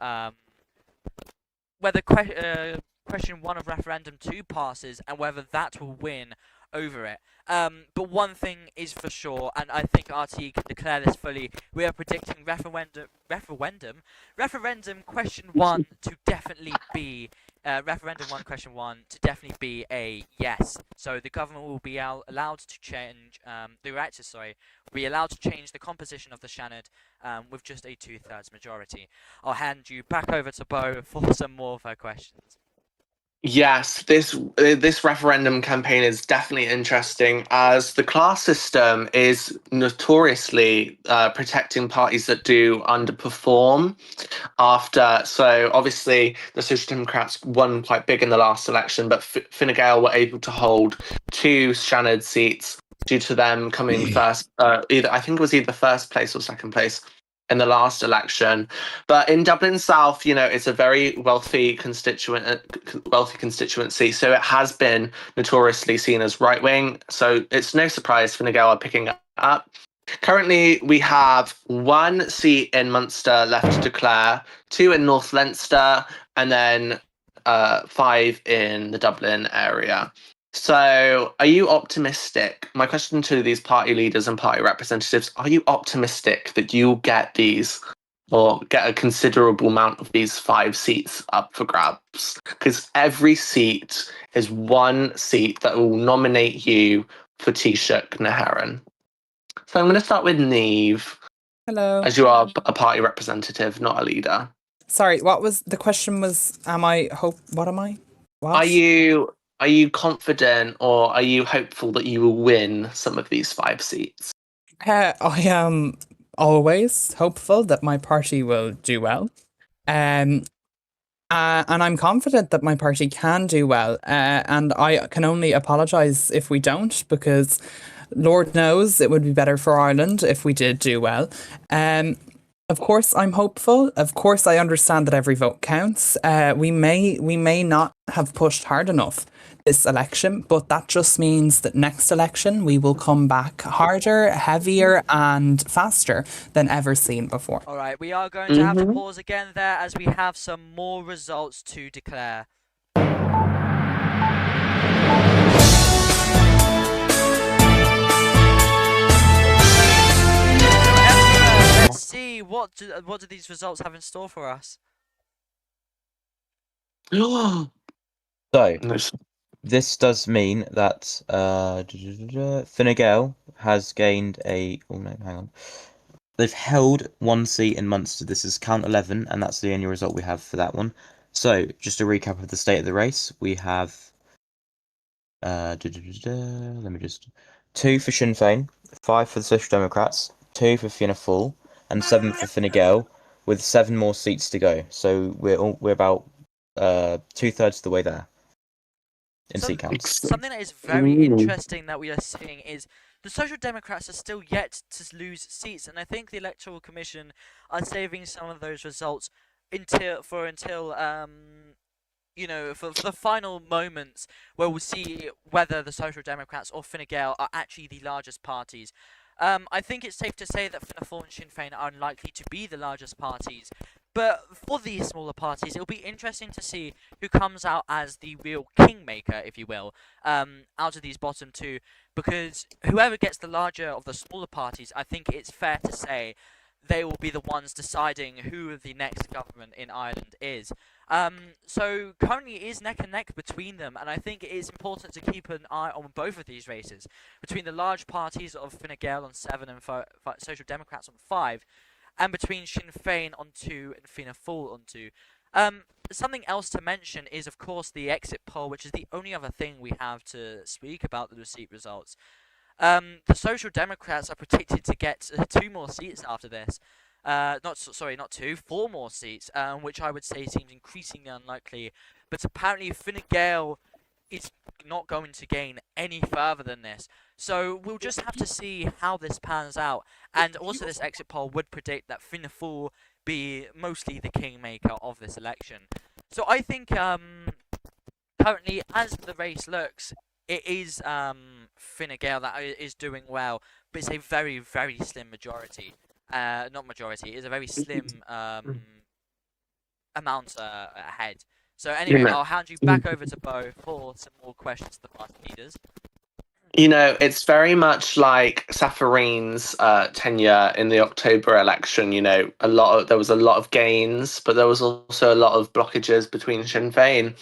whether question 1 of referendum 2 passes and whether that will win over it. But one thing is for sure, and I think RT can declare this fully, we are predicting referendum question 1 to definitely be referendum 1 question 1 to definitely be a yes. So the government will be allowed to change the electors, sorry, will be allowed to change the composition of the Seanad with just a 2/3 majority. I'll hand you back over to Bo for some more of her questions. Yes, this referendum campaign is definitely interesting, as the class system is notoriously protecting parties that do underperform after. So obviously the Social Democrats won quite big in the last election, but Fine Gael were able to hold 2 Seanad seats due to them coming first. I think it was either first place or second place in the last election. But in Dublin South, you know, it's a very wealthy constituency, so it has been notoriously seen as right wing. So it's no surprise Fine Gael are picking it up. Currently, we have 1 seat in Munster left to declare, 2 in North Leinster, and then 5 in the Dublin area. So, are you optimistic? My question to these party leaders and party representatives, are you optimistic that you'll get these or get a considerable amount of these 5 seats up for grabs? Because every seat is one seat that will nominate you for Taoiseach na HÉireann. So I'm going to start with Neve, Hello. as you are a party representative, not a leader. Sorry, what was the question? Was what am I? What? Are you confident or are you hopeful that you will win some of these 5 seats? I am always hopeful that my party will do well. And I'm confident that my party can do well. And I can only apologise if we don't, because Lord knows it would be better for Ireland if we did do well. Of course, I'm hopeful. Of course, I understand that every vote counts. We may not have pushed hard enough this election, but that just means that next election we will come back harder, heavier, and faster than ever seen before. All right, we are going to have to pause again there as we have some more results to declare. Let's see what do these results have in store for us. So, this does mean that Fine Gael has gained a... Oh no, hang on. They've held 1 seat in Munster. This is count 11, and that's the only result we have for that one. So, just a recap of the state of the race. We have... let me just... 2 for Sinn Féin, 5 for the Social Democrats, 2 for Fianna Fáil, and 7 for Fine Gael, with 7 more seats to go. So we're about 2/3 of the way there in seat counts. Something that is very interesting that we are seeing is the Social Democrats are still yet to lose seats, and I think the Electoral Commission are saving some of those results until you know, for the final moments where we'll see whether the Social Democrats or Fine Gael are actually the largest parties. I think it's safe to say that Fianna Fáil and Sinn Féin are unlikely to be the largest parties, but for these smaller parties, it'll be interesting to see who comes out as the real kingmaker, if you will, out of these bottom 2, because whoever gets the larger of the smaller parties, I think it's fair to say they will be the ones deciding who the next government in Ireland is. So currently it is neck and neck between them, and I think it is important to keep an eye on both of these races, between the large parties of Fine Gael on 7 and Social Democrats on 5, and between Sinn Féin on 2 and Fianna Fáil on 2. Something else to mention is, of course, the exit poll, which is the only other thing we have to speak about the receipt results. The Social Democrats are predicted to get 2 more seats after this. Not 2, 4 more seats, which I would say seems increasingly unlikely. But apparently Fine Gael is not going to gain any further than this. So we'll just have to see how this pans out. And also this exit poll would predict that Fianna Fáil be mostly the kingmaker of this election. So I think currently, as the race looks, it is Fine Gael that is doing well, but it's a very, very slim majority. Not majority, it's a very slim amount ahead. So anyway, I'll hand you back over to Bo for some more questions to the party leaders. You know, it's very much like Safarin's tenure in the October election. You know, there was a lot of gains, but there was also a lot of blockages between Sinn Féin.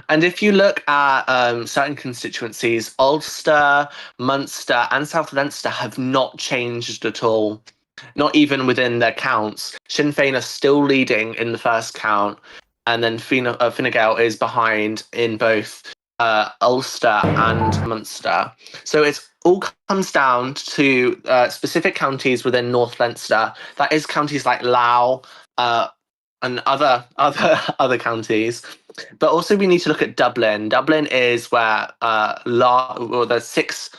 And if you look at certain constituencies, Ulster, Munster, and South Leinster have not changed at all. Not even within their counts. Sinn Féin are still leading in the first count, and then Fine Gael is behind in both Ulster and Munster. So it all comes down to specific counties within North Leinster. That is counties like Louth and other counties. But also we need to look at Dublin. Dublin is where there's 6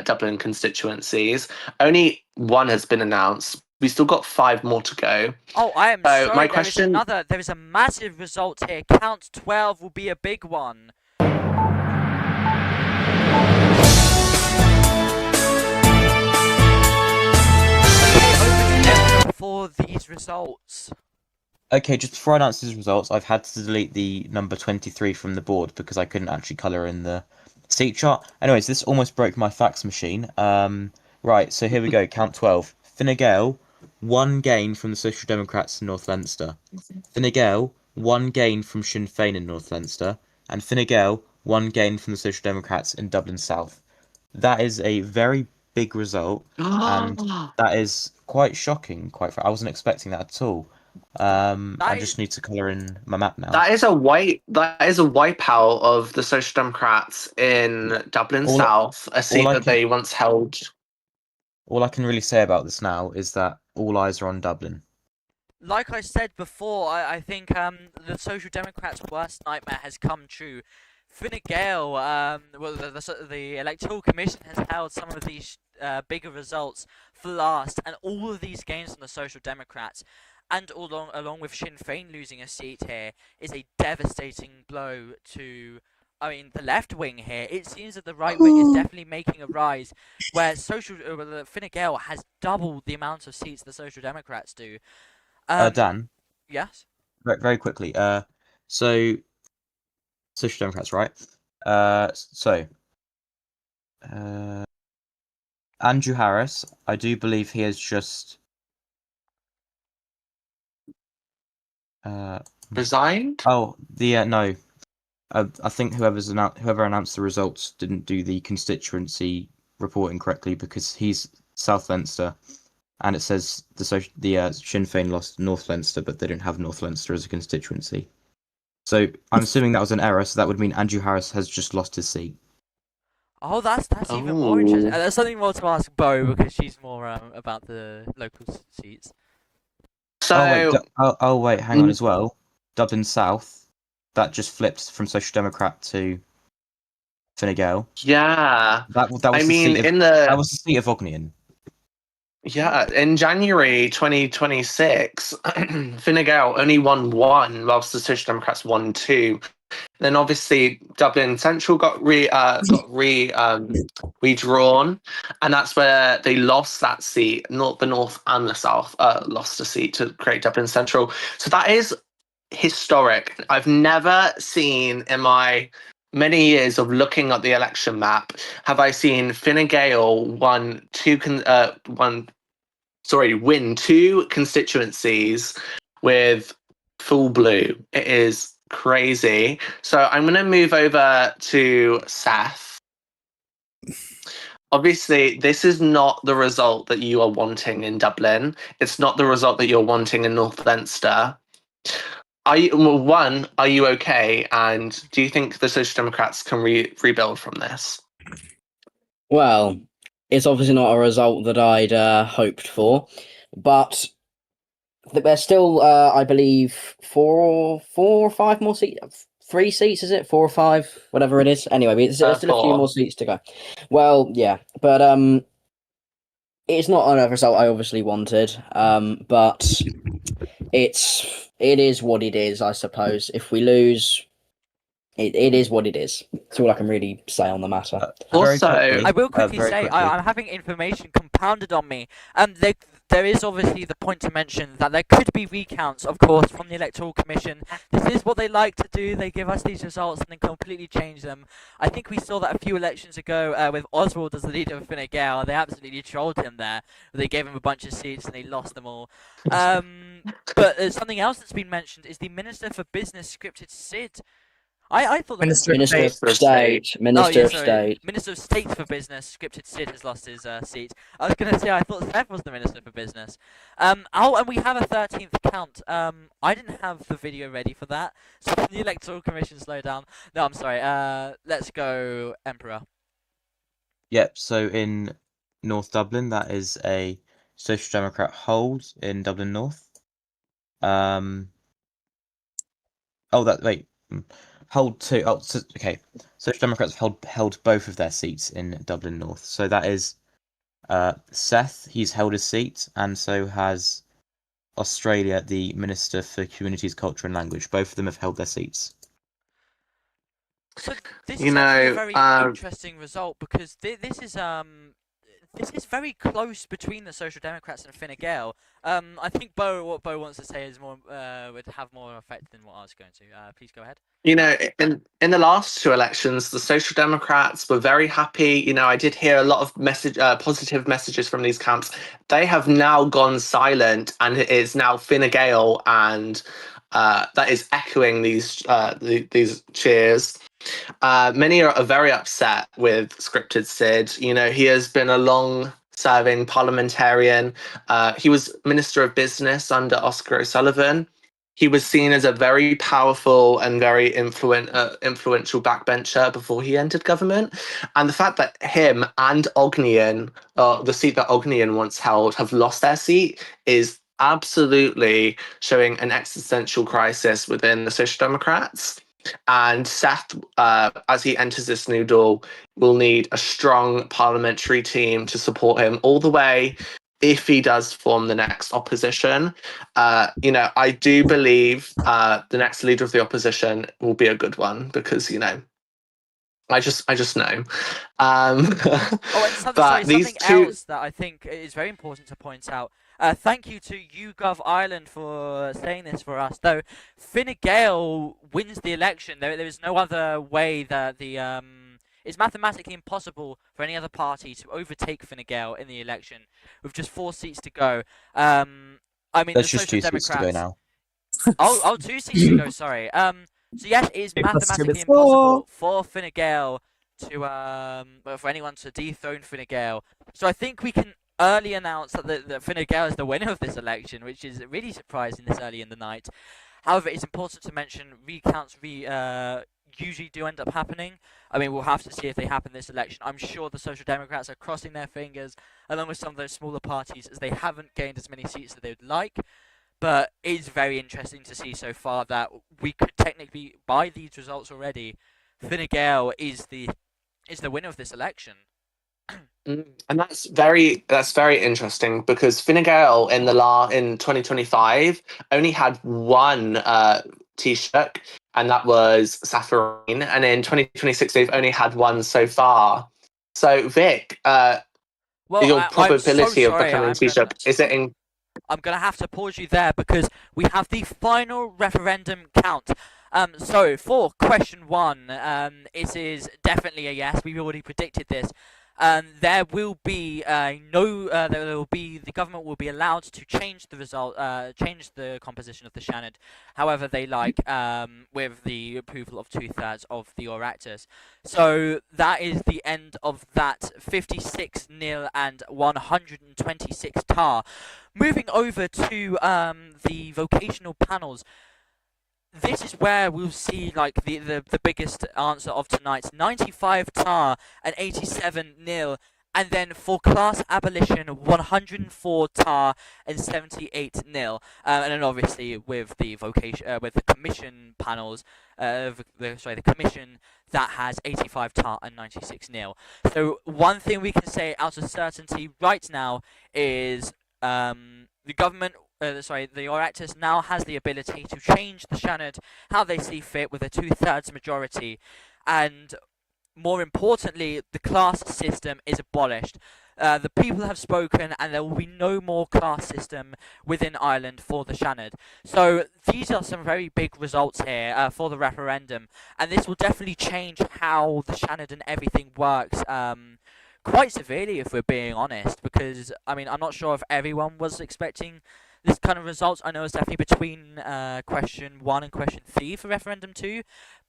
Dublin constituencies. Only 1 has been announced. We still got 5 more to go. Oh, I am sorry. My question... There is a massive result here. Count 12 will be a big one. For these results. Okay, just before I announce these results, I've had to delete the number 23 from the board because I couldn't actually colour in the seat chart. Anyways, this almost broke my fax machine. Right, so here we go. Count 12. Fine Gael, 1 gain from the Social Democrats in North Leinster. Fine Gael, 1 gain from Sinn Féin in North Leinster. And Fine Gael, 1 gain from the Social Democrats in Dublin South. That is a very big result, and that is quite shocking. I wasn't expecting that at all. I just need to colour in my map now. That is a wipeout of the Social Democrats in Dublin South, a seat that they once held. All I can really say about this now is that all eyes are on Dublin. Like I said before, I think the Social Democrats' worst nightmare has come true. Fine Gael, the Electoral Commission has held some of these bigger results for last, and all of these gains from the Social Democrats, and along with Sinn Féin losing a seat here, is a devastating blow to, the left wing here. It seems that the right wing is definitely making a rise, where Fine Gael has doubled the amount of seats the Social Democrats do. Dan? Yes? Very, very quickly. So, Social Democrats, right? Andrew Harris, I do believe he has just resigned? Oh, no. I think whoever announced the results didn't do the constituency reporting correctly, because he's South Leinster, and it says the Sinn Féin lost North Leinster, but they don't have North Leinster as a constituency. So I'm assuming that was an error. So that would mean Andrew Harris has just lost his seat. Oh, that's even more interesting. There's something more to ask Bo, because she's more about the local seats. So wait, hang on as well. Dublin South, that just flipped from Social Democrat to Fine Gael. Yeah, that was that was the seat of Ognian. Yeah, in January 2026, Fine Gael only won 1, whilst the Social Democrats won 2. Then obviously Dublin Central got redrawn, and that's where they lost that seat. The North and the South lost a seat to create Dublin Central. So that is historic. I've never seen in my many years of looking at the election map have I seen Fine Gael win 2 constituencies with full blue. It is crazy. So I'm going to move over to Seth. Obviously, this is not the result that you are wanting in Dublin. It's not the result that you're wanting in North Leinster. Are you okay? And do you think the Social Democrats can rebuild from this? Well, it's obviously not a result that I'd hoped for, but there's still, I believe, 4 or 5 more seats. 3 seats, is it? 4 or 5, whatever it is. Anyway, there's still a few more seats to go. Well, yeah, but it's not a result I obviously wanted. But it is what it is, I suppose. If we lose, it is what it is. That's all I can really say on the matter. Also, I will quickly say I'm having information compounded on me. There is obviously the point to mention that there could be recounts, of course, from the Electoral Commission. This is what they like to do. They give us these results and then completely change them. I think we saw that a few elections ago with Oswald as the leader of Fine Gael. They absolutely trolled him there. They gave him a bunch of seats and they lost them all. But something else that's been mentioned is the Minister for Business scripted Sid. I thought the Minister of State. Minister of State for Business, scripted Sid, has lost his seat. I was going to say I thought Seth was the Minister for Business. And we have a 13th count. I didn't have the video ready for that, so the Electoral Commission slow down. No, I'm sorry. Let's go, Emperor. Yep. So in North Dublin, that is a Social Democrat hold in Dublin North. Hold 2. Oh, okay. Social Democrats have held both of their seats in Dublin North. So that is Seth. He's held his seat, and so has Australia, the Minister for Communities, Culture and Language. Both of them have held their seats. So this is actually a very interesting result, because this is this is very close between the Social Democrats and Fine Gael. I think what Bo wants to say is more would have more effect than what I was going to. Please go ahead. In the last two elections, the Social Democrats were very happy. I did hear a lot of positive messages from these camps. They have now gone silent, and it is now Fine Gael, and that is echoing these cheers. Many are very upset with scripted Sid. He has been a long-serving parliamentarian. He was Minister of Business under Oscar O'Sullivan. He was seen as a very powerful and very influential backbencher before he entered government. And the fact that him and Ognian, the seat that Ognian once held, have lost their seat is absolutely showing an existential crisis within the Social Democrats. And Seth, as he enters this new door, will need a strong parliamentary team to support him all the way if he does form the next opposition. I do believe the next leader of the opposition will be a good one because, I just know. And something else that I think is very important to point out. Thank you to YouGov Ireland for saying this for us. Though Fine Gael wins the election, there is no other way that it's mathematically impossible for any other party to overtake Fine Gael in the election with just 4 seats to go. There's just 2 seats to go now. 2 seats to go. Sorry. So yes, it is mathematically impossible for Fine Gael for anyone to dethrone Fine Gael. So I think we can early announce that Fine Gael is the winner of this election, which is really surprising this early in the night. However, it's important to mention recounts usually do end up happening. I mean, we'll have to see if they happen this election. I'm sure the Social Democrats are crossing their fingers, along with some of those smaller parties, as they haven't gained as many seats as they would like. But it's very interesting to see so far that we could technically, by these results already, Fine Gael is the winner of this election. And that's very interesting because Fine Gael in 2025 only had one Taoiseach, and that was Safarine, and in 2026 they've only had one so far. So Vic, your probability of becoming Taoiseach, is it in? I'm going to have to pause you there because we have the final referendum count. So for question 1, it is definitely a yes. We've already predicted this. There will be the government will be allowed to change the result, change the composition of the Seanad, however they like, with the approval of 2/3 of the Oireachtas. So that is the end of that 56-0 and 126 tar. Moving over to the vocational panels. This is where we'll see like the biggest answer of tonight. 95 tar and 87-0. And then for class abolition, 104 tar and 78-0. And then obviously with the commission panels, the commission that has 85 tar and 96-0. So one thing we can say out of certainty right now is the government. The Oireachtas now has the ability to change the Seanad how they see fit with a 2/3 majority, and more importantly, the class system is abolished. The people have spoken, and there will be no more class system within Ireland for the Seanad. So these are some very big results here for the referendum, and this will definitely change how the Seanad and everything works. Quite severely, if we're being honest, because I mean, I'm not sure if everyone was expecting this kind of results. I know it's definitely between question 1 and question 3 for referendum 2,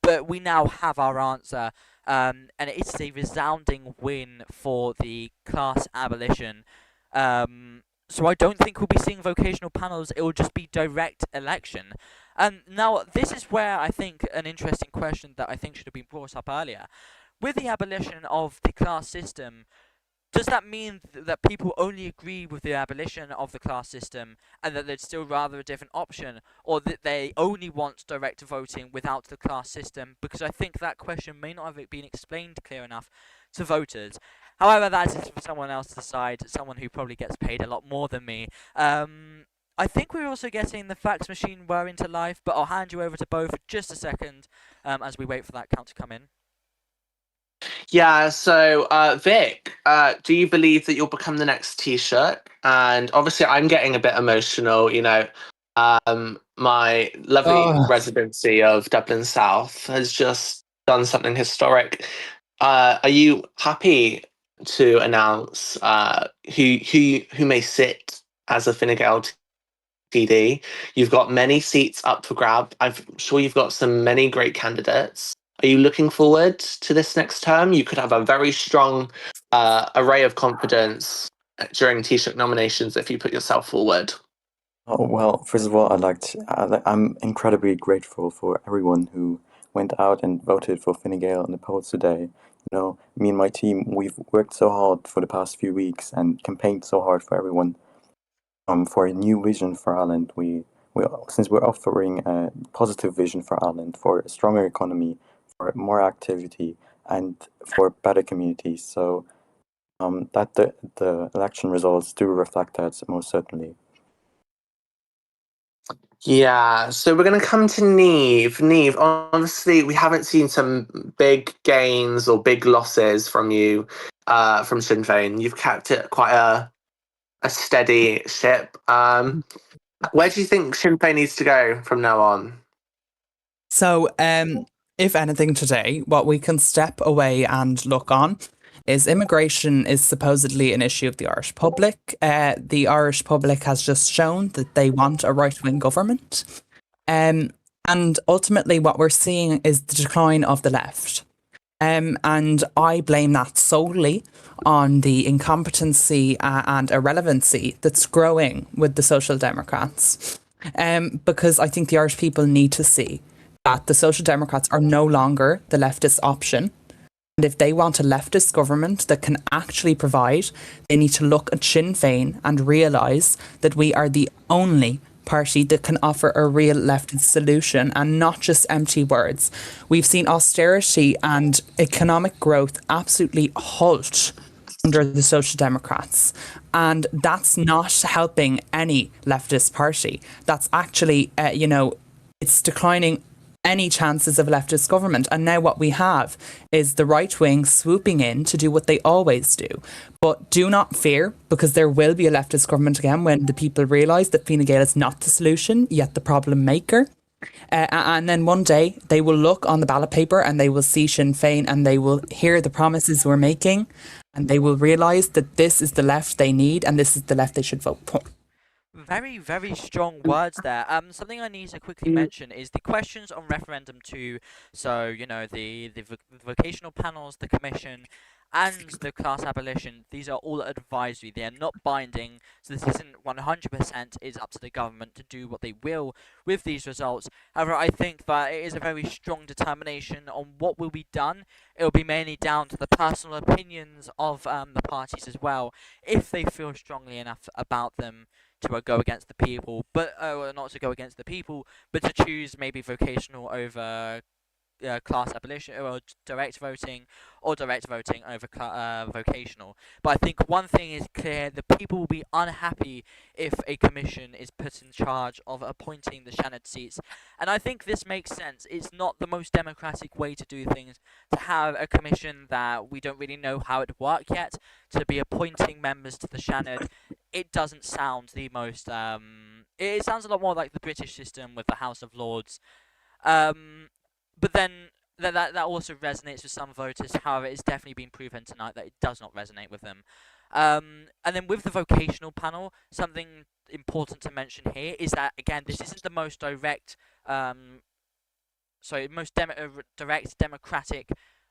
but we now have our answer, and it's a resounding win for the class abolition. So I don't think we'll be seeing vocational panels. It will just be direct election. Now, this is where I think an interesting question that I think should have been brought up earlier. With the abolition of the class system, does that mean that people only agree with the abolition of the class system and that they'd still rather a different option, or that they only want direct voting without the class system? Because I think that question may not have been explained clear enough to voters. However, that is for someone else to decide, someone who probably gets paid a lot more than me. I think we're also getting the fax machine whir into life, but I'll hand you over to Bo for just a second as we wait for that count to come in. Yeah, so Vic, do you believe that you'll become the next Taoiseach? And obviously, I'm getting a bit emotional. My lovely Oh, residency of Dublin South has just done something historic. Are you happy to announce who may sit as a Fine Gael TD? You've got many seats up for grab. I'm sure you've got many great candidates. Are you looking forward to this next term? You could have a very strong array of confidence during Taoiseach nominations if you put yourself forward. Oh, well, first of all, I'm incredibly grateful for everyone who went out and voted for Fine Gael in the polls today. Me and my team, we've worked so hard for the past few weeks and campaigned so hard for everyone. For a new vision for Ireland, since we're offering a positive vision for Ireland, for a stronger economy, for more activity, and for better communities. So that the election results do reflect that most certainly. Yeah, so we're going to come to Neve. Neve, honestly, we haven't seen some big gains or big losses from you, from Sinn Féin. You've kept it quite a steady ship. Where do you think Sinn Féin needs to go from now on? so if anything today, what we can step away and look on is immigration is supposedly an issue of the Irish public. The Irish public has just shown that they want a right-wing government. And ultimately, what we're seeing is the decline of the left. And I blame that solely on the incompetency and irrelevancy that's growing with the Social Democrats. Because I think the Irish people need to see that the Social Democrats are no longer the leftist option. And if they want a leftist government that can actually provide, they need to look at Sinn Féin and realise that we are the only party that can offer a real leftist solution and not just empty words. We've seen austerity and economic growth absolutely halt under the Social Democrats. And that's not helping any leftist party. That's actually, it's declining any chances of a leftist government. And now what we have is the right wing swooping in to do what they always do. But do not fear, because there will be a leftist government again when the people realise that Fine Gael is not the solution, yet the problem maker. And then one day they will look on the ballot paper and they will see Sinn Féin and they will hear the promises we're making and they will realise that this is the left they need and this is the left they should vote for. Very, very strong words there. Something I need to quickly mention is the questions on referendum 2. So, the vocational panels, the commission, and the class abolition. These are all advisory. They are not binding. So this isn't 100%. It's up to the government to do what they will with these results. However, I think that it is a very strong determination on what will be done. It will be mainly down to the personal opinions of the parties as well, if they feel strongly enough about them to go against the people, but not to go against the people, but to choose maybe vocational over class abolition or direct voting over vocational. But I think one thing is clear: the people will be unhappy if a commission is put in charge of appointing the Seanad seats, and I think this makes sense. It's not the most democratic way to do things to have a commission that we don't really know how it work yet to be appointing members to the Seanad. It doesn't sound the most it sounds a lot more like the British system with the House of Lords. But then that also resonates with some voters. However, it's definitely been proven tonight that it does not resonate with them. And then with the vocational panel, something important to mention here is that, again, this isn't the most direct, direct democratic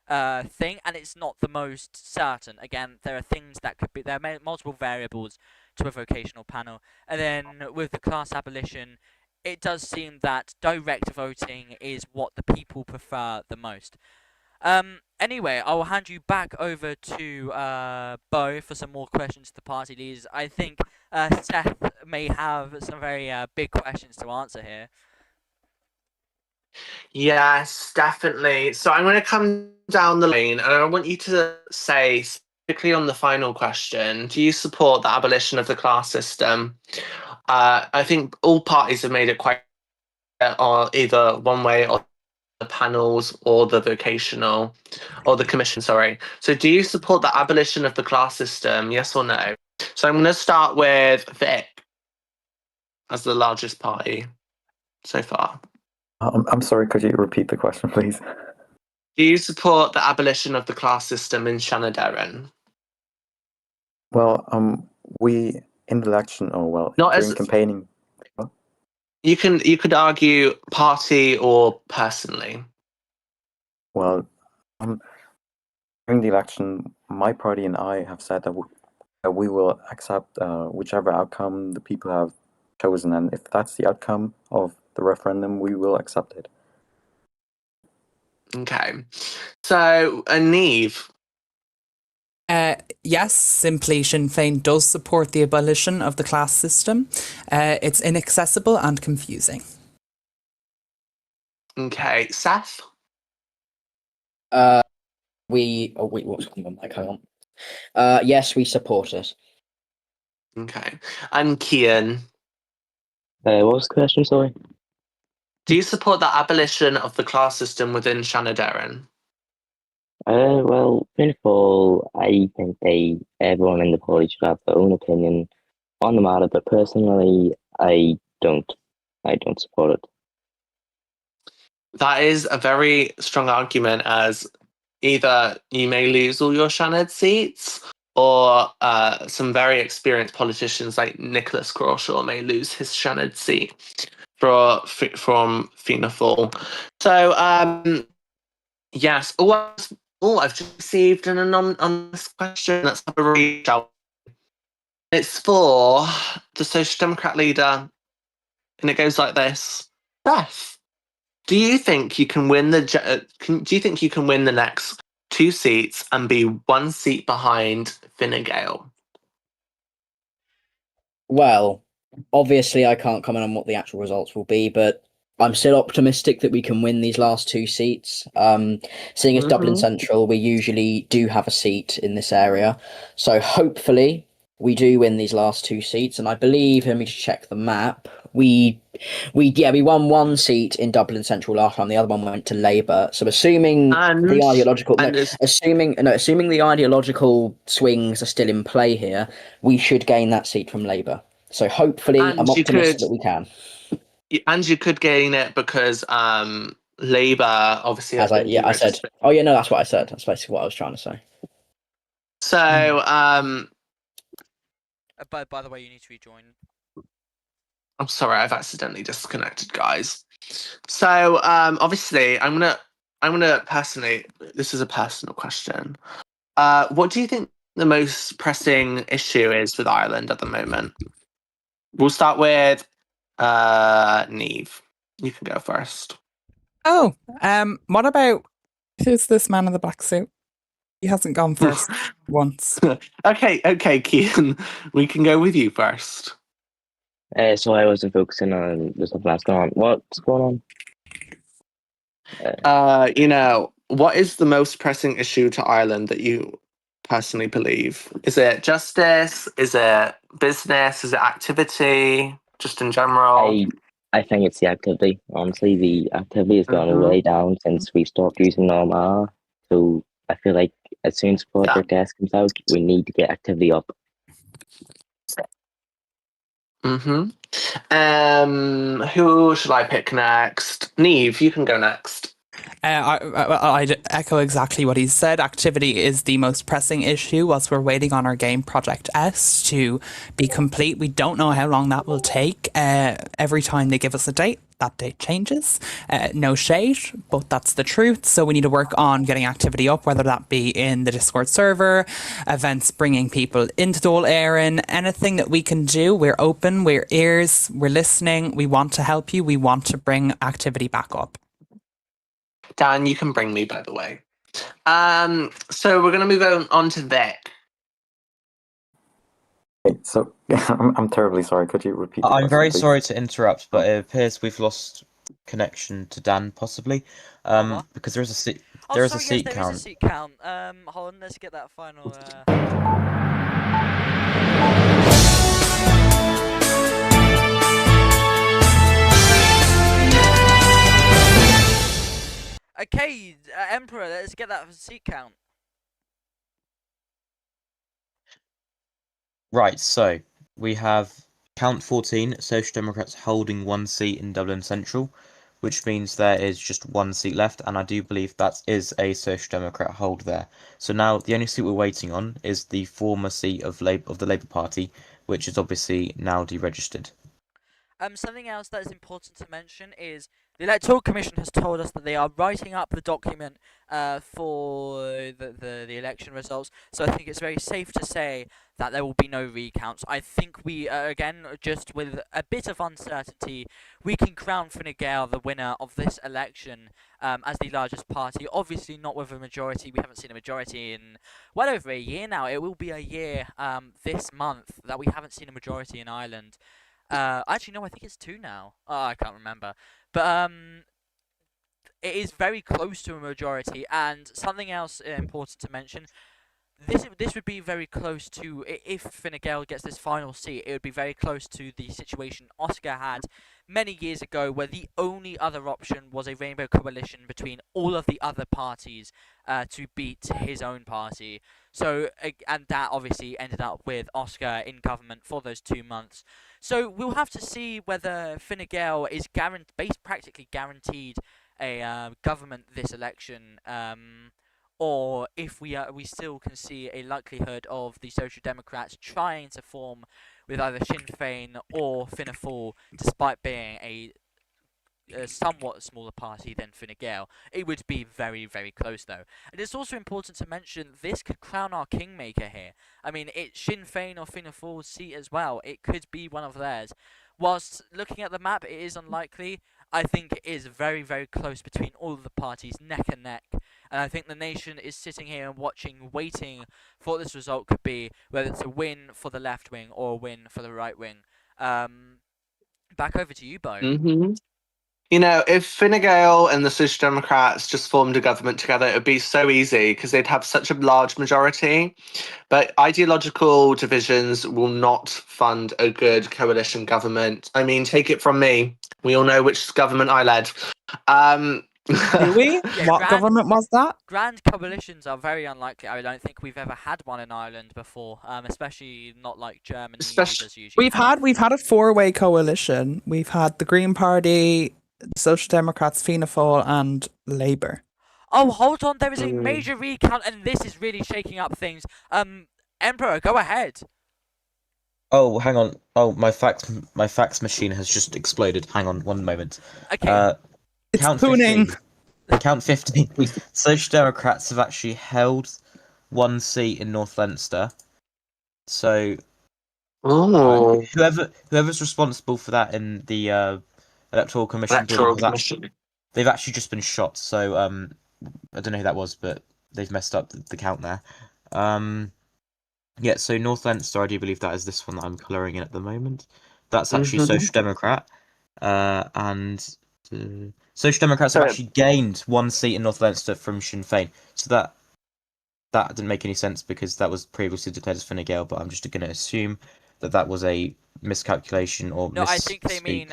thing, and it's not the most certain. Again, there are things that could be, there are multiple variables to a vocational panel. And then with the class abolition, it does seem that direct voting is what the people prefer the most. Anyway, I will hand you back over to Bo for some more questions to the party leaders. I think Seth may have some very big questions to answer here. Yes, definitely. So I'm going to come down the lane and I want you to say, specifically on the final question, do you support the abolition of the class system? I think all parties have made it quite either one way or the panels or the vocational or the commission, sorry. So do you support the abolition of the class system, yes or no? So I'm going to start with Vic as the largest party so far. I'm sorry, could you repeat the question, please? Do you support the abolition of the class system in Seanad Éireann? Well, we in the election, Not during as campaigning. you could argue party or personally. Well, during the election, my party and I have said that we will accept whichever outcome the people have chosen, and if that's the outcome of the referendum, we will accept it. Okay. So, Neve. Yes, simply Sinn Féin does support the abolition of the class system. It's inaccessible and confusing. Okay, Seth. What's going on? Hang on. Yes, we support it. Okay, and Kian. What was the question, sorry? Do you support the abolition of the class system within Seanad Éireann? Well, first of all, I think everyone in the party should have their own opinion on the matter, but personally, I don't support it. That is a very strong argument, as either you may lose all your Seanad seats, or some very experienced politicians like Nicholas Crawshaw may lose his Seanad seat from Fianna Fáil. So, yes. I've just received an anonymous question. Let's have a read out. It's for the Social Democrat leader, and it goes like this: Beth, do you think you can win the next 2 seats and be 1 seat behind Fine Gael? Well, obviously, I can't comment on what the actual results will be, but I'm still optimistic that we can win these last 2 seats. Seeing as Dublin Central, we usually do have a seat in this area. So hopefully we do win these last 2 seats. And I believe, let me just check the map. We won 1 seat in Dublin Central last time. The other one went to Labour. So assuming the ideological swings are still in play here, we should gain that seat from Labour. So hopefully, I'm optimistic that we can. And you could gain it because Labour obviously has been I said. Oh yeah, no, that's what I said. That's basically what I was trying to say. So, By the way, you need to rejoin. I'm sorry, I've accidentally disconnected, guys. So, obviously, I'm gonna personally. This is a personal question. What do you think the most pressing issue is with Ireland at the moment? We'll start with Neve. You can go first. Oh, what about who's this man in the black suit? He hasn't gone first once. Okay, Cian, we can go with you first. So I wasn't focusing on the stuff that's going on. What's going on? What is the most pressing issue to Ireland that you personally believe? Is it justice? Is it business? Is it activity? Just in general? I think it's the activity. Honestly, the activity has gone way down since we stopped using Norma. So I feel like as soon as Project S comes out, we need to get activity up. Who should I pick next? Neve, you can go next. I'd echo exactly what he said. Activity is the most pressing issue whilst we're waiting on our game Project S to be complete. We don't know how long that will take. Every time they give us a date, that date changes. No shade, but that's the truth. So we need to work on getting activity up, whether that be in the Discord server, events bringing people into Dáil Éireann, anything that we can do. We're open, we're ears, we're listening. We want to help you. We want to bring activity back up. Dan, you can bring me, by the way. So we're going to move on to Vic. So I'm terribly sorry. Could you repeat? I'm very sorry to interrupt, but it appears we've lost connection to Dan, possibly, because there is a seat. There is a seat count. There is a seat count. Hold on, let's get that final. Okay, Emperor, let's get that seat count. Right, so we have count 14, Social Democrats holding 1 seat in Dublin Central, which means there is just 1 seat left, and I do believe that is a Social Democrat hold there. So now the only seat we're waiting on is the former seat of the Labour Party, which is obviously now deregistered. Something else that is important to mention is the Electoral Commission has told us that they are writing up the document for the election results. So I think it's very safe to say that there will be no recounts. I think we, again, just with a bit of uncertainty, we can crown Fine Gael the winner of this election as the largest party. Obviously not with a majority. We haven't seen a majority in well over a year now. It will be a year this month that we haven't seen a majority in Ireland. Actually, no, I think it's 2 now. Oh, I can't remember. But it is very close to a majority. And something else important to mention: this would be very close to, if Fine Gael gets this final seat, it would be very close to the situation Oscar had many years ago, where the only other option was a rainbow coalition between all of the other parties to beat his own party. So, and that obviously ended up with Oscar in government for those 2 months. So we'll have to see whether Fine Gael is practically guaranteed a government this election. Or if we still can see a likelihood of the Social Democrats trying to form with either Sinn Féin or Fianna Fáil, despite being a somewhat smaller party than Fine Gael. It would be very, very close though. And it's also important to mention this could crown our kingmaker here. I mean, it's Sinn Féin or Fianna Fáil's seat as well. It could be one of theirs. Whilst looking at the map, it is unlikely. I think it is very, very close between all of the parties, neck and neck. And I think the nation is sitting here and watching, waiting for what this result could be, whether it's a win for the left wing or a win for the right wing. Back over to you, Bo. You know, if Fine Gael and the Social Democrats just formed a government together, it would be so easy because they'd have such a large majority. But ideological divisions will not fund a good coalition government. I mean, take it from me. We all know which government I led. Do we? Yeah, What government was that? Grand coalitions are very unlikely. I don't think we've ever had one in Ireland before, especially not like Germany. Who does usually We've had a 4-way coalition. We've had the Green Party, the Social Democrats, Fianna Fáil, and Labour. Oh, hold on! There is a major recount, and this is really shaking up things. Emperor, go ahead. Oh, hang on. Oh, my fax machine has just exploded. Hang on, one moment. Okay. It's count pooning. 15. Count 15. Social Democrats have actually held 1 seat in North Leinster. So whoever's responsible for that in the Electoral Commission they've actually just been shot. So I don't know who that was, but they've messed up the count there. Yeah, so North Leinster, I do believe that is this one that I'm colouring in at the moment. That's actually Social Democrat. And Social Democrats have actually gained 1 seat in North Leinster from Sinn Féin. So that didn't make any sense because that was previously declared as Fine Gael, but I'm just going to assume that was a miscalculation or no, I think they mean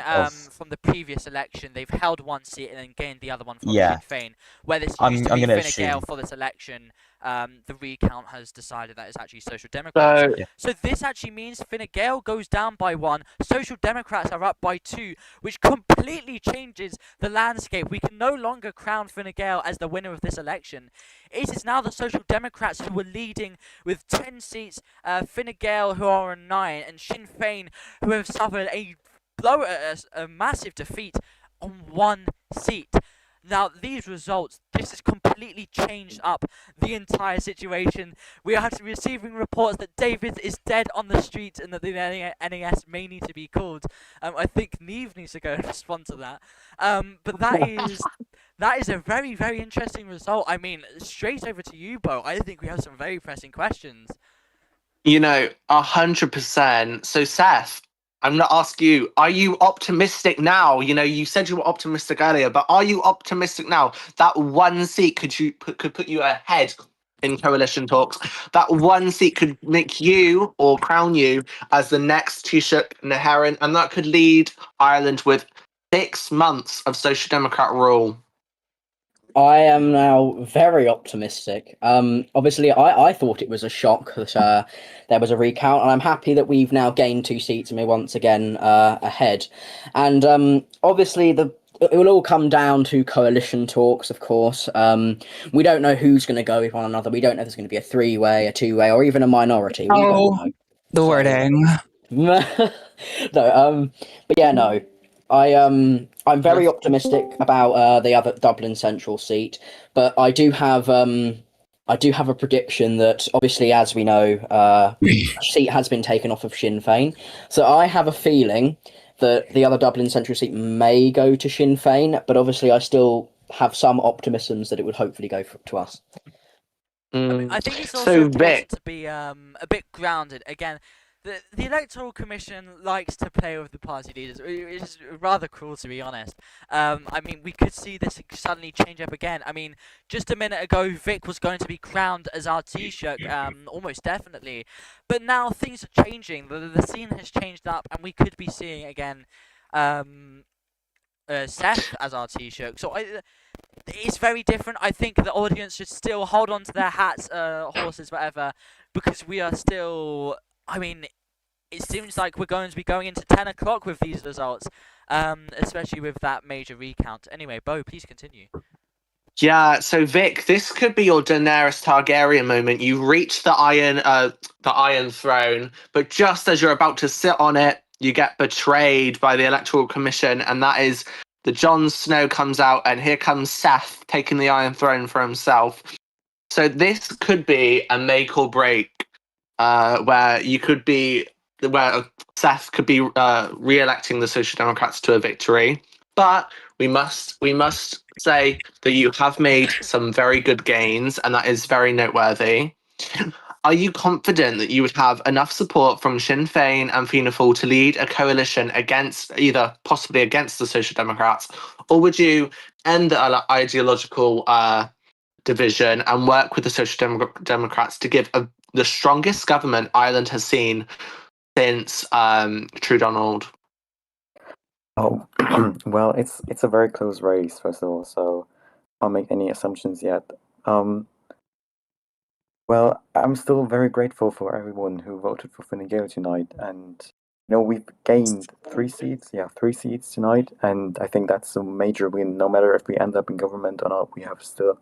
from the previous election they've held 1 seat and then gained the other one from Sinn Féin. Where this used to be Fine Gael for this election, the recount has decided that it's actually Social Democrats. So this actually means Fine Gael goes down by 1, Social Democrats are up by 2, which completely changes the landscape. We can no longer crown Fine Gael as the winner of this election. It is now the Social Democrats who are leading with 10 seats, Fine Gael who are on 9, and Sinn Féin who have suffered a massive defeat on 1 seat. Now, these results, this has completely changed up the entire situation. We are receiving reports that David is dead on the streets and that the NAS may need to be called. I think Niamh needs to go and respond to that. But that is a very, very interesting result. I mean, straight over to you, Bo. I think we have some very pressing questions. You know, 100%. So, Seth, I'm going to ask you, are you optimistic now? You know, you said you were optimistic earlier, but are you optimistic now? That 1 seat could put you ahead in coalition talks. That 1 seat could make you or crown you as the next Seanad Éireann, and that could lead Ireland with 6 months of Social Democrat rule. I am now very optimistic. Obviously, I thought it was a shock that there was a recount, and I'm happy that we've now gained 2 seats and we're once again ahead. And obviously, it will all come down to coalition talks, of course. We don't know who's going to go with one another. We don't know if there's going to be a three-way, a two-way, or even a minority. We don't know. The So- wording. No, but yeah, no. I'm very optimistic about the other Dublin Central seat, but I do have a prediction that obviously, as we know, a seat has been taken off of Sinn Féin. So I have a feeling that the other Dublin Central seat may go to Sinn Féin, but obviously I still have some optimisms that it would hopefully go to us. I think it's also So, important Vic, to be a bit grounded. Again, the Electoral Commission likes to play with the party leaders, which is rather cruel, to be honest. I mean, we could see this suddenly change up again. I mean, just a minute ago, Vic was going to be crowned as our Taoiseach, almost definitely. But now things are changing. The scene has changed up, and we could be seeing again Seth as our Taoiseach. So it's very different. I think the audience should still hold on to their hats, horses, whatever, because we are still. I mean, it seems like we're going to be going into 10 o'clock with these results, especially with that major recount. Anyway, Bo, please continue. yeah, so Vic, this could be your Daenerys Targaryen moment. You reach the Iron Throne, but just as you're about to sit on it, you get betrayed by the Electoral Commission, and that is the Jon Snow comes out, and here comes Seth taking the Iron Throne for himself. So this could be a make or break, where Seth could be re-electing the Social Democrats to a victory. But we must say that you have made some very good gains, and that is very noteworthy. Are you confident that you would have enough support from Sinn Féin and Fianna Fáil to lead a coalition possibly against the Social Democrats, or would you end the ideological division and work with the Social Democrats to give the strongest government Ireland has seen since True Donald? Oh, well, it's a very close race, first of all, so I can't make any assumptions yet. Well, I'm still very grateful for everyone who voted for Fine Gael tonight, and we've gained 3 seats, 3 seats tonight, and I think that's a major win. No matter if we end up in government or not, we have still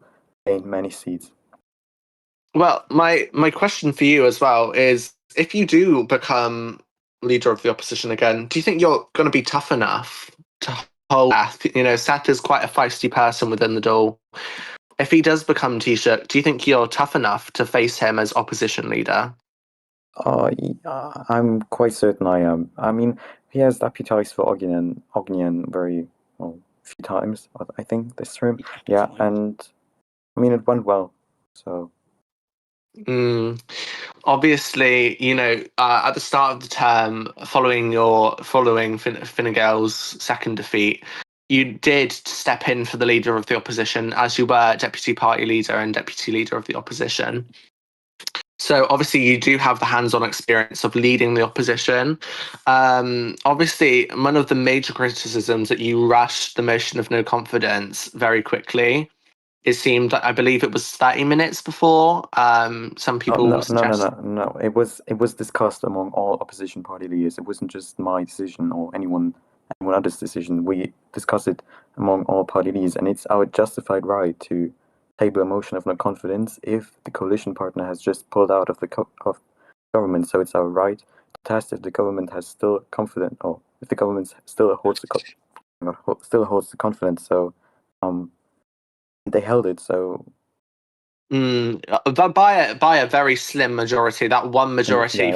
gained many seats. Well, my question for you as well is, if you do become leader of the opposition again, do you think you're going to be tough enough to hold Seth? Seth is quite a feisty person within the Dáil. If he does become Taoiseach, do you think you're tough enough to face him as opposition leader? I'm quite certain I am. I mean, he has deputised for Ognian very a few times, I think, this term. Yeah, and I mean, it went well, so. Obviously, at the start of the term, following Fine Gael's second defeat, you did step in for the leader of the opposition, as you were deputy party leader and deputy leader of the opposition. So obviously you do have the hands-on experience of leading the opposition. Obviously, one of the major criticisms that you rushed the motion of no confidence very quickly. It seemed like, I believe it was 30 minutes before. Some people suggest. No. It was discussed among all opposition party leaders. It wasn't just my decision or anyone else's decision. We discussed it among all party leaders, and it's our justified right to table a motion of no confidence if the coalition partner has just pulled out of the government. So it's our right to test if the government has still confidence, or if the government still holds the confidence. So they held it. So by a very slim majority. That one majority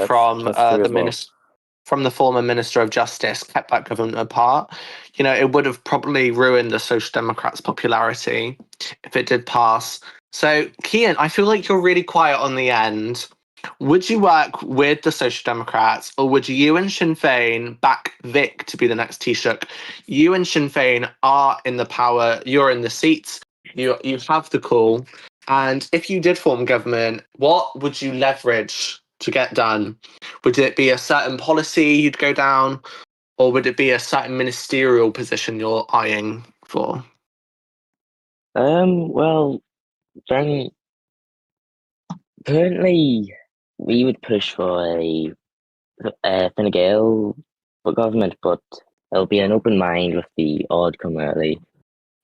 from the former Minister of Justice kept that government apart. It would have probably ruined the Social Democrats' popularity if it did pass. So, Cian, I feel like you're really quiet on the end. Would you work with the Social Democrats, or would you and Sinn Féin back Vic to be the next Taoiseach? You and Sinn Féin are in the power. You're in the seats. You have the call. And if you did form government, what would you leverage to get done? Would it be a certain policy you'd go down, or would it be a certain ministerial position you're eyeing for? Well, then currently we would push for Fine Gael for government, but there'll be an open mind with the odd come early.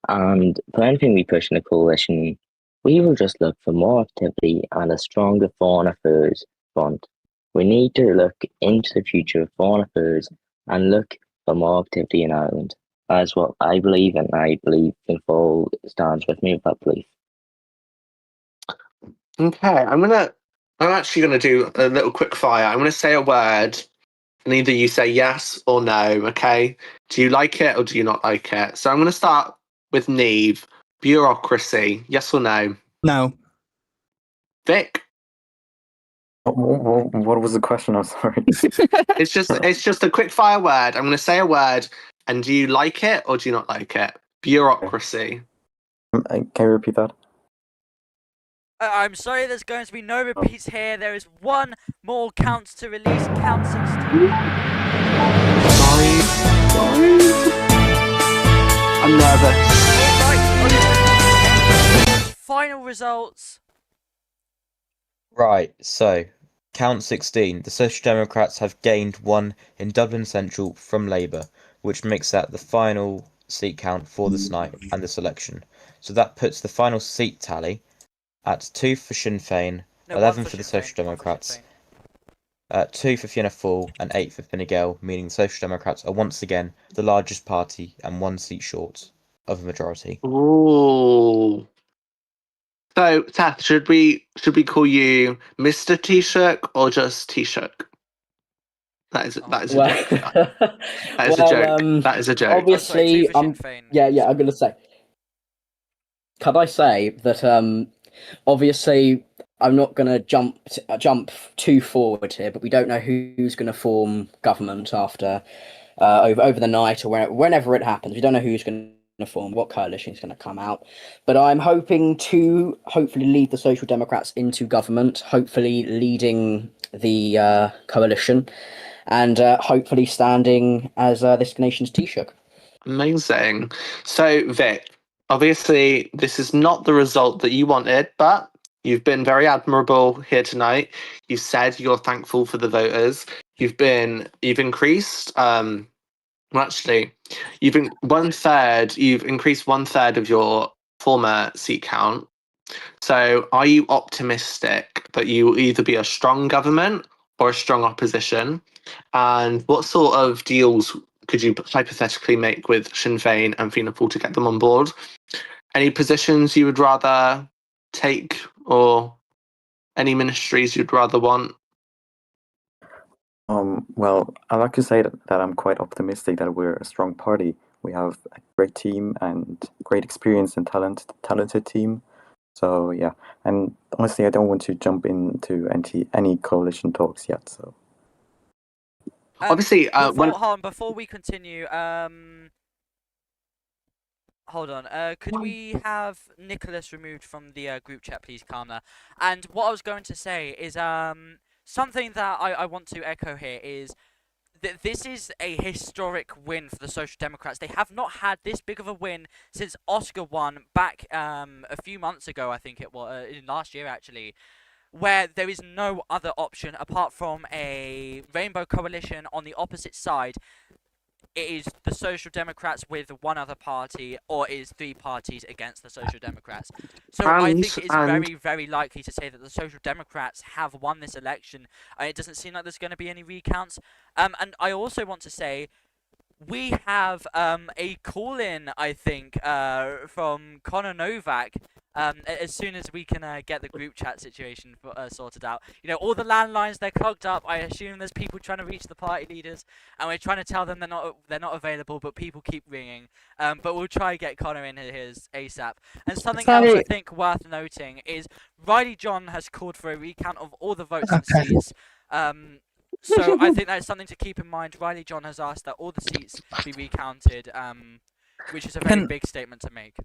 And for anything we push in the coalition, we will just look for more activity and a stronger foreign affairs front. We need to look into the future of foreign affairs and look for more activity in Ireland. That's what I believe, and I believe Finfol stands with me with that belief. Okay, I'm actually gonna do a little quick fire. I'm gonna say a word, and either you say yes or no. Okay? Do you like it or do you not like it? So I'm gonna start with Neve. Bureaucracy. Yes or no? No. Vic. What was the question? I'm sorry. It's just a quick fire word. I'm gonna say a word, and do you like it or do you not like it? Bureaucracy. Can you repeat that? I'm sorry, there's going to be no repeats here. There is one more count to release. Count 16. Sorry. I'm nervous. Final results. Right, so count 16. The Social Democrats have gained 1 in Dublin Central from Labour, which makes that the final seat count for this night and this election. So that puts the final seat tally at 2 for Sinn Féin, No, 11 1 for the Sinn Féin, Social 1 for Sinn Democrats, Féin. 2 for Fianna Fáil, and 8 for Fine Gael, meaning the Social Democrats are once again the largest party and 1 seat short of a majority. Ooh. So, Seth, should we call you Mr. Taoiseach or just Taoiseach? That is a joke. That is a joke. That is a joke. Oh, sorry, 2 Obviously, for Sinn Féin. yeah. I'm gonna say. Can I say that? Obviously, I'm not gonna jump too forward here, but we don't know who's gonna form government after over the night or whenever it happens. We don't know who's gonna form, what coalition is going to come out. But I'm hoping to hopefully lead the Social Democrats into government, hopefully leading the coalition, and hopefully standing as this nation's Taoiseach. Amazing. So, Vic, obviously, this is not the result that you wanted, but you've been very admirable here tonight. You said you're thankful for the voters. You've increased. Well, actually, you've increased 1/3 of your former seat count. So, are you optimistic that you will either be a strong government or a strong opposition? And what sort of deals could you hypothetically make with Sinn Féin and Fianna Fáil to get them on board? Any positions you would rather take, or any ministries you'd rather want? Well, I like to say that I'm quite optimistic that we're a strong party. We have a great team and great experience and talented team. So yeah, and honestly, I don't want to jump into any coalition talks yet. So Obviously, before we continue, hold on. Could we have Nicholas removed from the group chat, please, Karna? And what I was going to say is something that I want to echo here is that this is a historic win for the Social Democrats. They have not had this big of a win since Oscar won back a few months ago, I think it was, last year actually, where there is no other option apart from a rainbow coalition on the opposite side. It is the Social Democrats with one other party, or it is 3 parties against the Social Democrats. So I think it is very, very likely to say that the Social Democrats have won this election. It doesn't seem like there's going to be any recounts. And I also want to say, we have a call-in, I think, from Connor Novak. As soon as we can get the group chat situation sorted out. You know, all the landlines, they're clogged up. I assume there's people trying to reach the party leaders, and we're trying to tell them they're not available, but people keep ringing. But we'll try to get Connor in his ASAP. And something else I think worth noting is Riley John has called for a recount of all the votes and seats. So I think that's something to keep in mind. Riley John has asked that all the seats be recounted, which is a very big statement to make.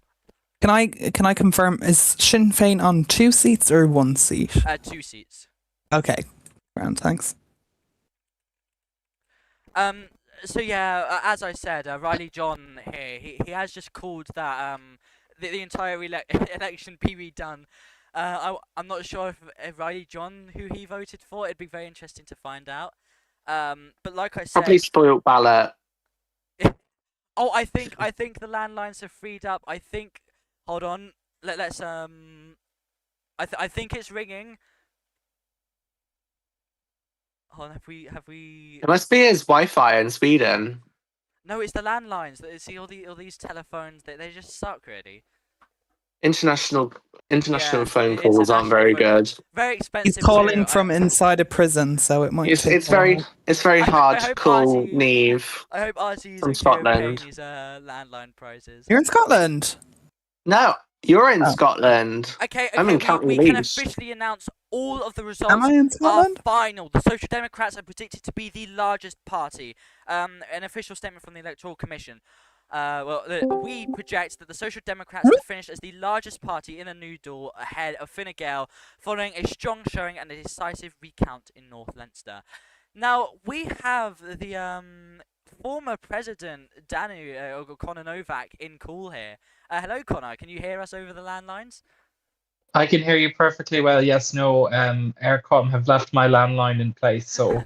Can I confirm, is Sinn Féin on 2 seats or 1 seat? 2 seats. Okay. Grand, thanks. So yeah, as I said, Riley John here, he has just called that the entire election be redone. I'm not sure if Riley John who he voted for. It'd be very interesting to find out. But like I said, Probably spoiled ballot. oh, I think the landlines have freed up. I think. Hold on. Let's I think it's ringing. Hold on. Have we? It must be his Wi-Fi in Sweden. No, it's the landlines. See all these telephones. They just suck really. International Yeah, phone calls aren't international very phone- good. Very expensive. He's calling too. from inside a prison, so it might take It's a while. very I hard to hope call Archie- Neve. I hope RC is From okay Scotland. paying his landline prices. You're in Scotland. No, you're in Oh. Scotland. Okay, I'm in we County can Leeds. officially announce all of the Am results I in are Scotland? final. The Social Democrats are predicted to be the largest party. An official statement from the Electoral Commission. We project that the Social Democrats to finish as the largest party in a new door ahead of Fine Gael, following a strong showing and a decisive recount in North Leinster. Now, we have the former president, Conor Novak, in call here. Hello, Connor. Can you hear us over the landlines? I can hear you perfectly well. Yes, no, Aircom have left my landline in place, so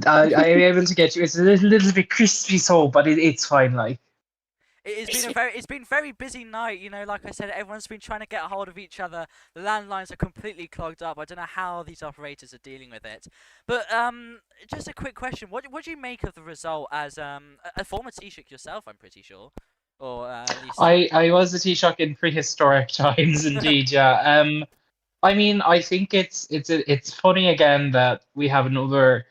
I am able to get you. It's a little bit crispy, so, but it's fine. Like, It's been very busy night. You know, like I said, everyone's been trying to get a hold of each other. The landlines are completely clogged up. I don't know how these operators are dealing with it. But just a quick question: what do you make of the result as a former Taoiseach yourself? I'm pretty sure, or at least I was a Taoiseach in prehistoric times, indeed. Yeah. I mean, I think it's funny again that we have another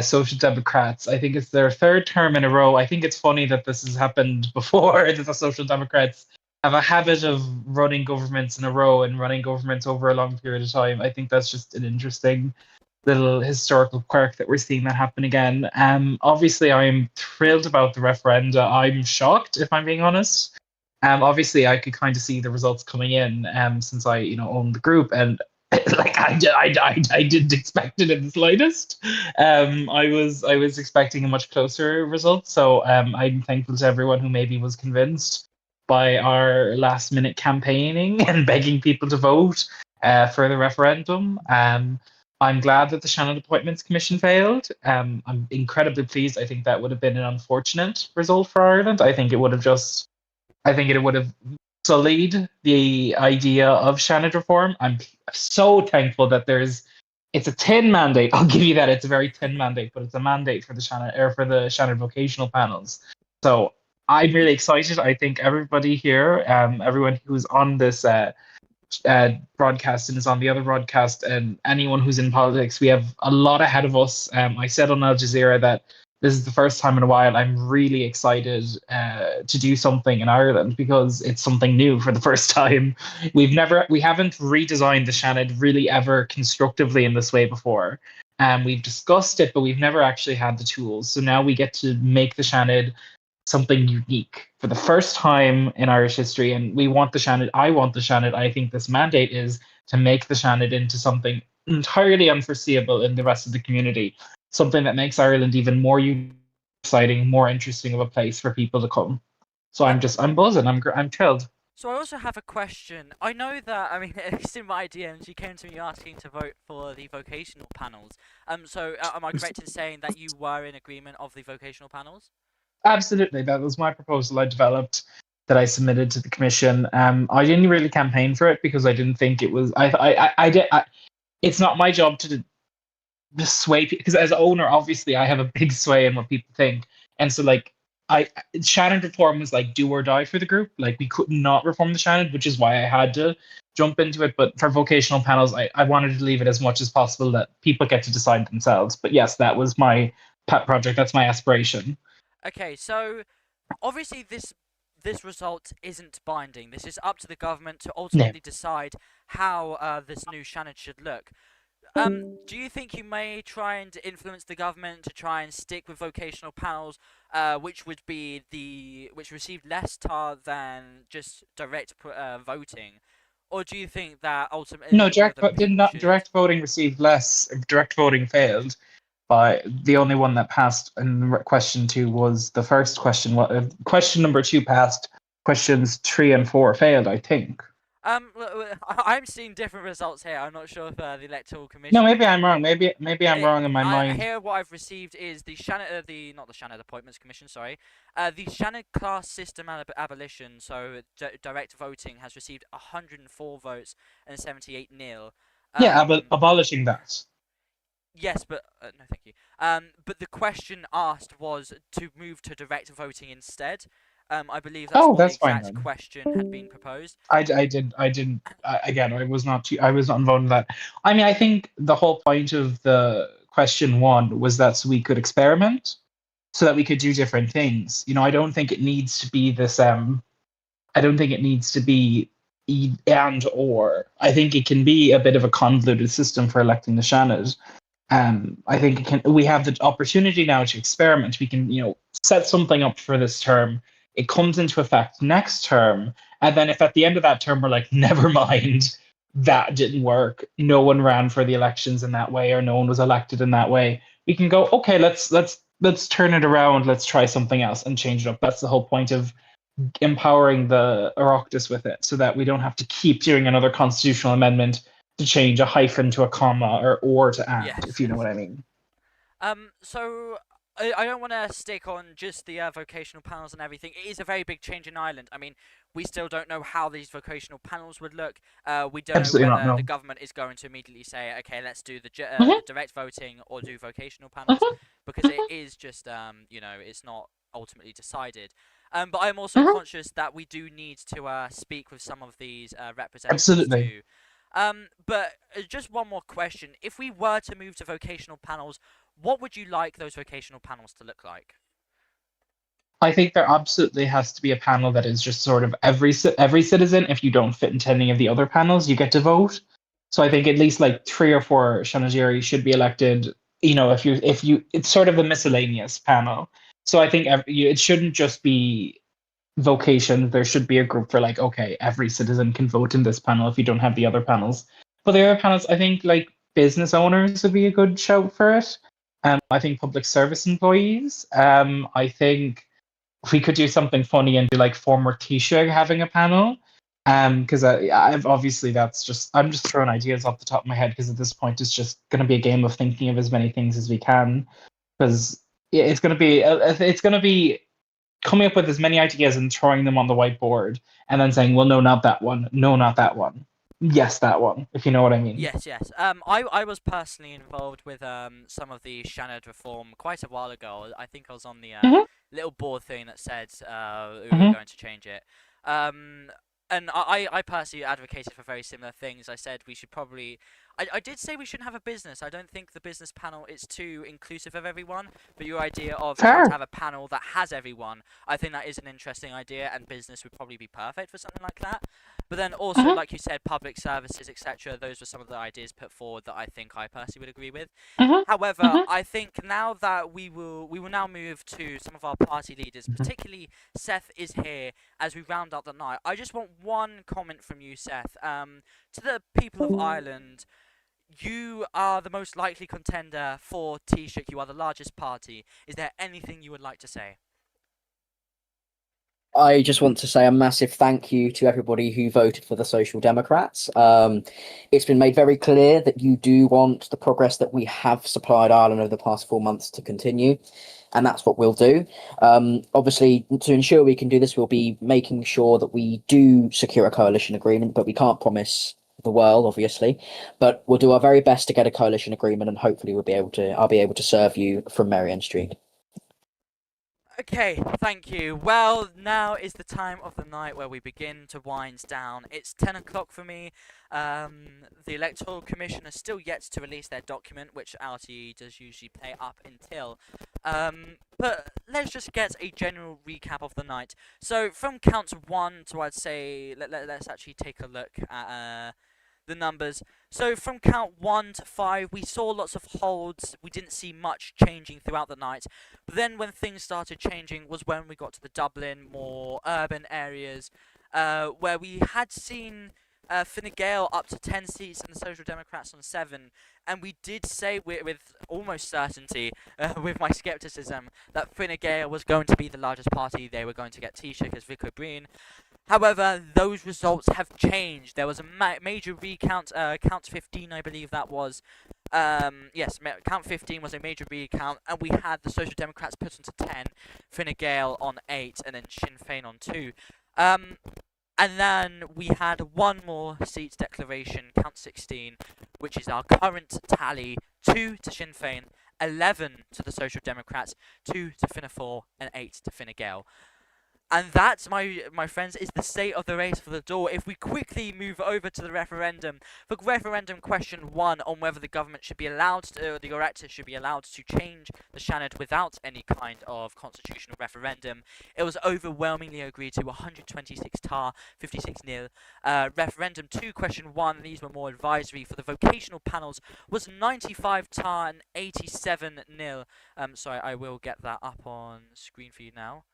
Social Democrats. I think it's their third term in a row. I think it's funny that this has happened before, that the Social Democrats have a habit of running governments in a row and running governments over a long period of time. I think that's just an interesting little historical quirk that we're seeing that happen again. Obviously, I'm thrilled about the referenda. I'm shocked, if I'm being honest. Obviously, I could kind of see the results coming in, since I, own the group, and like I didn't expect it in the slightest. I was expecting a much closer result, so I'm thankful to everyone who maybe was convinced by our last minute campaigning and begging people to vote for the referendum. I'm glad that the Seanad Appointments Commission failed. I'm incredibly pleased. I think that would have been an unfortunate result for Ireland. I think it would have sullied the idea of Seanad reform. I'm so thankful that it's a thin mandate. I'll give you that. It's a very thin mandate, but it's a mandate for the Seanad vocational panels. So I'm really excited. I think everybody here, everyone who's on this broadcast and is on the other broadcast, and anyone who's in politics, we have a lot ahead of us. I said on Al Jazeera that this is the first time in a while I'm really excited to do something in Ireland, because it's something new for the first time. We haven't redesigned the Seanad really ever constructively in this way before. We've discussed it, but we've never actually had the tools. So now we get to make the Seanad something unique for the first time in Irish history, and we want the Seanad. I want the Seanad. I think this mandate is to make the Seanad into something entirely unforeseeable in the rest of the community, something that makes Ireland even more exciting, more interesting of a place for people to come. So I'm buzzing. I'm thrilled. So I also have a question. I know that, I mean, at least in my DMs, you came to me asking to vote for the vocational panels. So am I correct in saying that you were in agreement of the vocational panels? Absolutely, that was my proposal I developed, that I submitted to the commission. I didn't really campaign for it because I didn't think it was. It's not my job to sway, because as owner, obviously, I have a big sway in what people think, and so Seanad reform was like do or die for the group. Like, we could not reform the Seanad, which is why I had to jump into it. But for vocational panels, I wanted to leave it as much as possible that people get to decide themselves. But yes, that was my pet project. That's my aspiration. Okay, so obviously this result isn't binding. This is up to the government to ultimately decide how this new Seanad should look. Do you think you may try and influence the government to try and stick with vocational panels, which received less tar than just direct voting, or do you think that ultimately direct voting received less? Direct voting failed. But the only one that passed in question 2 was the first question. Question number 2 passed questions 3 and 4 failed, I think. I'm seeing different results here. I'm not sure if the electoral commission. No, maybe I'm wrong. Maybe I'm wrong in my mind. Here, what I've received is the not the Seanad Appointments Commission. Sorry, the Seanad class system abolition. So direct voting has received 104 votes and 78 nil. Yeah, abolishing that. Yes, but no, thank you. But the question asked was to move to direct voting instead. I believe that's what the exact question had been proposed. Again, I was not involved in that. I mean, I think the whole point of the question 1 was that so we could experiment, so that we could do different things. You know, I don't think it needs to be this. I don't think it needs to be and or. I think it can be a bit of a convoluted system for electing the Seanad. I think we have the opportunity now to experiment. We can, set something up for this term. It comes into effect next term, and then if at the end of that term we're like, never mind, that didn't work, no one ran for the elections in that way, or no one was elected in that way, we can go, okay, let's turn it around, let's try something else and change it up. That's the whole point of empowering the Oireachtas with it, so that we don't have to keep doing another constitutional amendment to change a hyphen to a comma or to and, if you know what I mean. So I don't want to stick on just the vocational panels and everything. It is a very big change in Ireland. I mean, we still don't know how these vocational panels would look. We don't Absolutely know whether not, no. the government is going to immediately say, okay, let's do the direct voting or do vocational panels, because it is just, it's not ultimately decided. But I'm also conscious that we do need to speak with some of these representatives too. But just one more question. If we were to move to vocational panels, what would you like those vocational panels to look like? I think there absolutely has to be a panel that is just sort of every citizen. If you don't fit into any of the other panels, you get to vote. So I think at least like 3 or 4 Seanad Éireann should be elected. If you, it's sort of a miscellaneous panel. So I think it shouldn't just be vocation. There should be a group for like, okay, every citizen can vote in this panel if you don't have the other panels. But the other panels, I think like business owners would be a good shout for it. I think public service employees. I think we could do something funny and do like former Taoiseach having a panel. Because I've obviously I'm just throwing ideas off the top of my head, because at this point it's just going to be a game of thinking of as many things as we can. Because it's going to be coming up with as many ideas and throwing them on the whiteboard, and then saying, well, no, not that one. No, not that one. Yes, that one, if you know what I mean. Yes. I was personally involved with some of the Seanad reform quite a while ago. I think I was on the little board thing that said we were going to change it. And I personally advocated for very similar things. I said we should probably... I did say we shouldn't have a business. I don't think the business panel is too inclusive of everyone, but your idea of trying to have a panel that has everyone, I think that is an interesting idea, and business would probably be perfect for something like that. But then also, like you said, public services, etc., those were some of the ideas put forward that I think I personally would agree with. However, I think now that we will now move to some of our party leaders, particularly Seth is here as we round out the night. I just want one comment from you, Seth. To the people of Ireland, you are the most likely contender for Taoiseach. You are the largest party. Is there anything you would like to say? I just want to say a massive thank you to everybody who voted for the Social Democrats. It's been made very clear that you do want the progress that we have supplied Ireland over the past 4 months to continue, and that's what we'll do. Obviously, to ensure we can do this, we'll be making sure that we do secure a coalition agreement, but we can't promise the world, obviously. But we'll do our very best to get a coalition agreement, and hopefully I'll be able to serve you from Merrion Street. Okay, thank you. Well, now is the time of the night where we begin to wind down. It's 10 o'clock for me. The Electoral Commission has still yet to release their document, which RTE does usually play up until. But let's just get a general recap of the night. So from count 1 to, I'd say, let's actually take a look at the numbers. So from count 1 to 5, we saw lots of holds. We didn't see much changing throughout the night. But then when things started changing was when we got to the Dublin, more urban areas, where we had seen Fine Gael up to 10 seats and the Social Democrats on 7. And we did say with almost certainty, with my skepticism, that Fine Gael was going to be the largest party. They were going to get Taoiseach as Vicar Breen. However, those results have changed. There was a major recount, count 15, I believe that was. Yes, count 15 was a major recount, and we had the Social Democrats put onto 10, Fine Gael on 8, and then Sinn Féin on 2. And then we had one more seats declaration, count 16, which is our current tally: 2 to Sinn Féin, 11 to the Social Democrats, 2 to Fianna Fáil, and 8 to Fine Gael. And that, my friends, is the state of the race for the Dáil. If we quickly move over to the referendum, for referendum question 1 on whether the government should be allowed to, the electors should be allowed to change the Seanad without any kind of constitutional referendum, it was overwhelmingly agreed to, 126 tar, 56 nil. Referendum 2 question 1, these were more advisory for the vocational panels, was 95 tar and 87 nil. Sorry, I will get that up on screen for you now.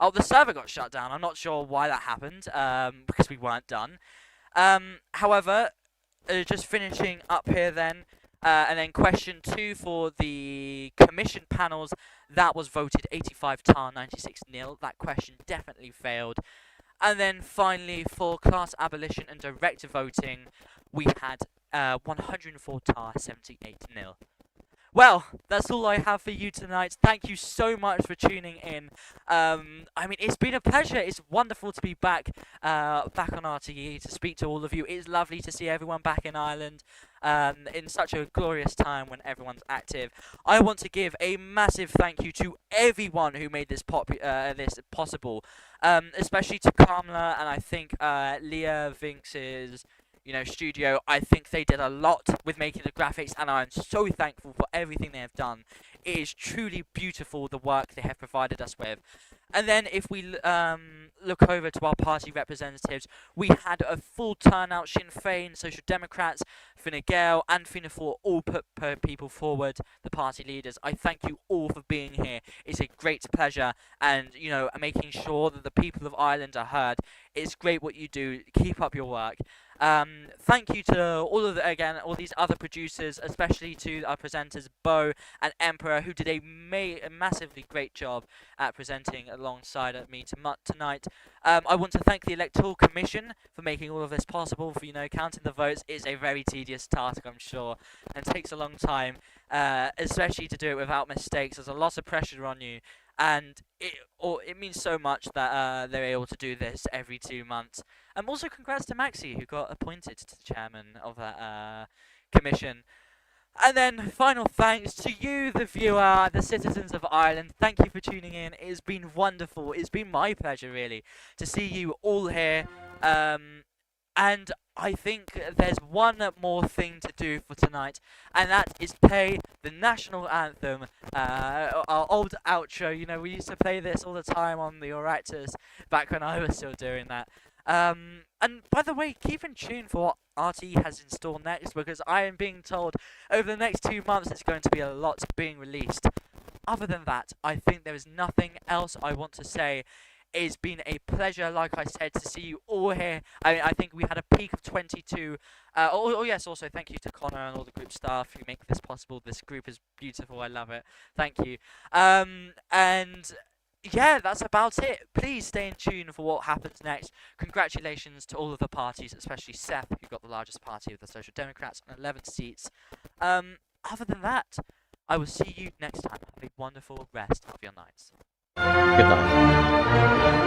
Oh, the server got shut down. I'm not sure why that happened, because we weren't done. However, just finishing up here then, and then question 2 for the commission panels, that was voted 85 tar, 96 nil. That question definitely failed. And then finally, for class abolition and direct voting, we had 104 tar, 78 nil. Well, that's all I have for you tonight. Thank you so much for tuning in. I mean, it's been a pleasure. It's wonderful to be back on RTE, to speak to all of you. It's lovely to see everyone back in Ireland in such a glorious time when everyone's active. I want to give a massive thank you to everyone who made this possible, especially to Kamala and I think Leah Vinx's studio. I think they did a lot with making the graphics, and I'm so thankful for everything they have done. It is truly beautiful, the work they have provided us with. And then if we look over to our party representatives, we had a full turnout. Sinn Féin, Social Democrats, Fine Gael and Fianna Fáil all put people forward, the party leaders. I thank you all for being here. It's a great pleasure, and making sure that the people of Ireland are heard. It's great what you do. Keep up your work. Thank you to all these other producers, especially to our presenters Bo and Emperor, who did a massively great job at presenting alongside me tonight. I want to thank the Electoral Commission for making all of this possible. For counting the votes is a very tedious task, I'm sure, and takes a long time, especially to do it without mistakes. There's a lot of pressure on you, and it means so much that they're able to do this every 2 months. Also congrats to Maxi, who got appointed to the chairman of that commission. And then final thanks to you, the viewer, the citizens of Ireland. Thank you for tuning in. It has been wonderful. It's been my pleasure, really, to see you all here. And I think there's one more thing to do for tonight, and that is play the national anthem, our old outro. We used to play this all the time on the Oractors back when I was still doing that. And by the way, keep in tune for what RTE has in store next, because I am being told over the next 2 months it's going to be a lot being released. Other than that, I think there is nothing else I want to say. It's been a pleasure, like I said, to see you all here. I think we had a peak of 22. Yes, also thank you to Connor and all the group staff who make this possible. This group is beautiful. I love it. Thank you. And yeah, that's about it. Please stay in tune for what happens next. Congratulations to all of the parties, especially Seth, who got the largest party of the Social Democrats on 11 seats. Other than that, I will see you next time. Have a wonderful rest of your nights. Good night.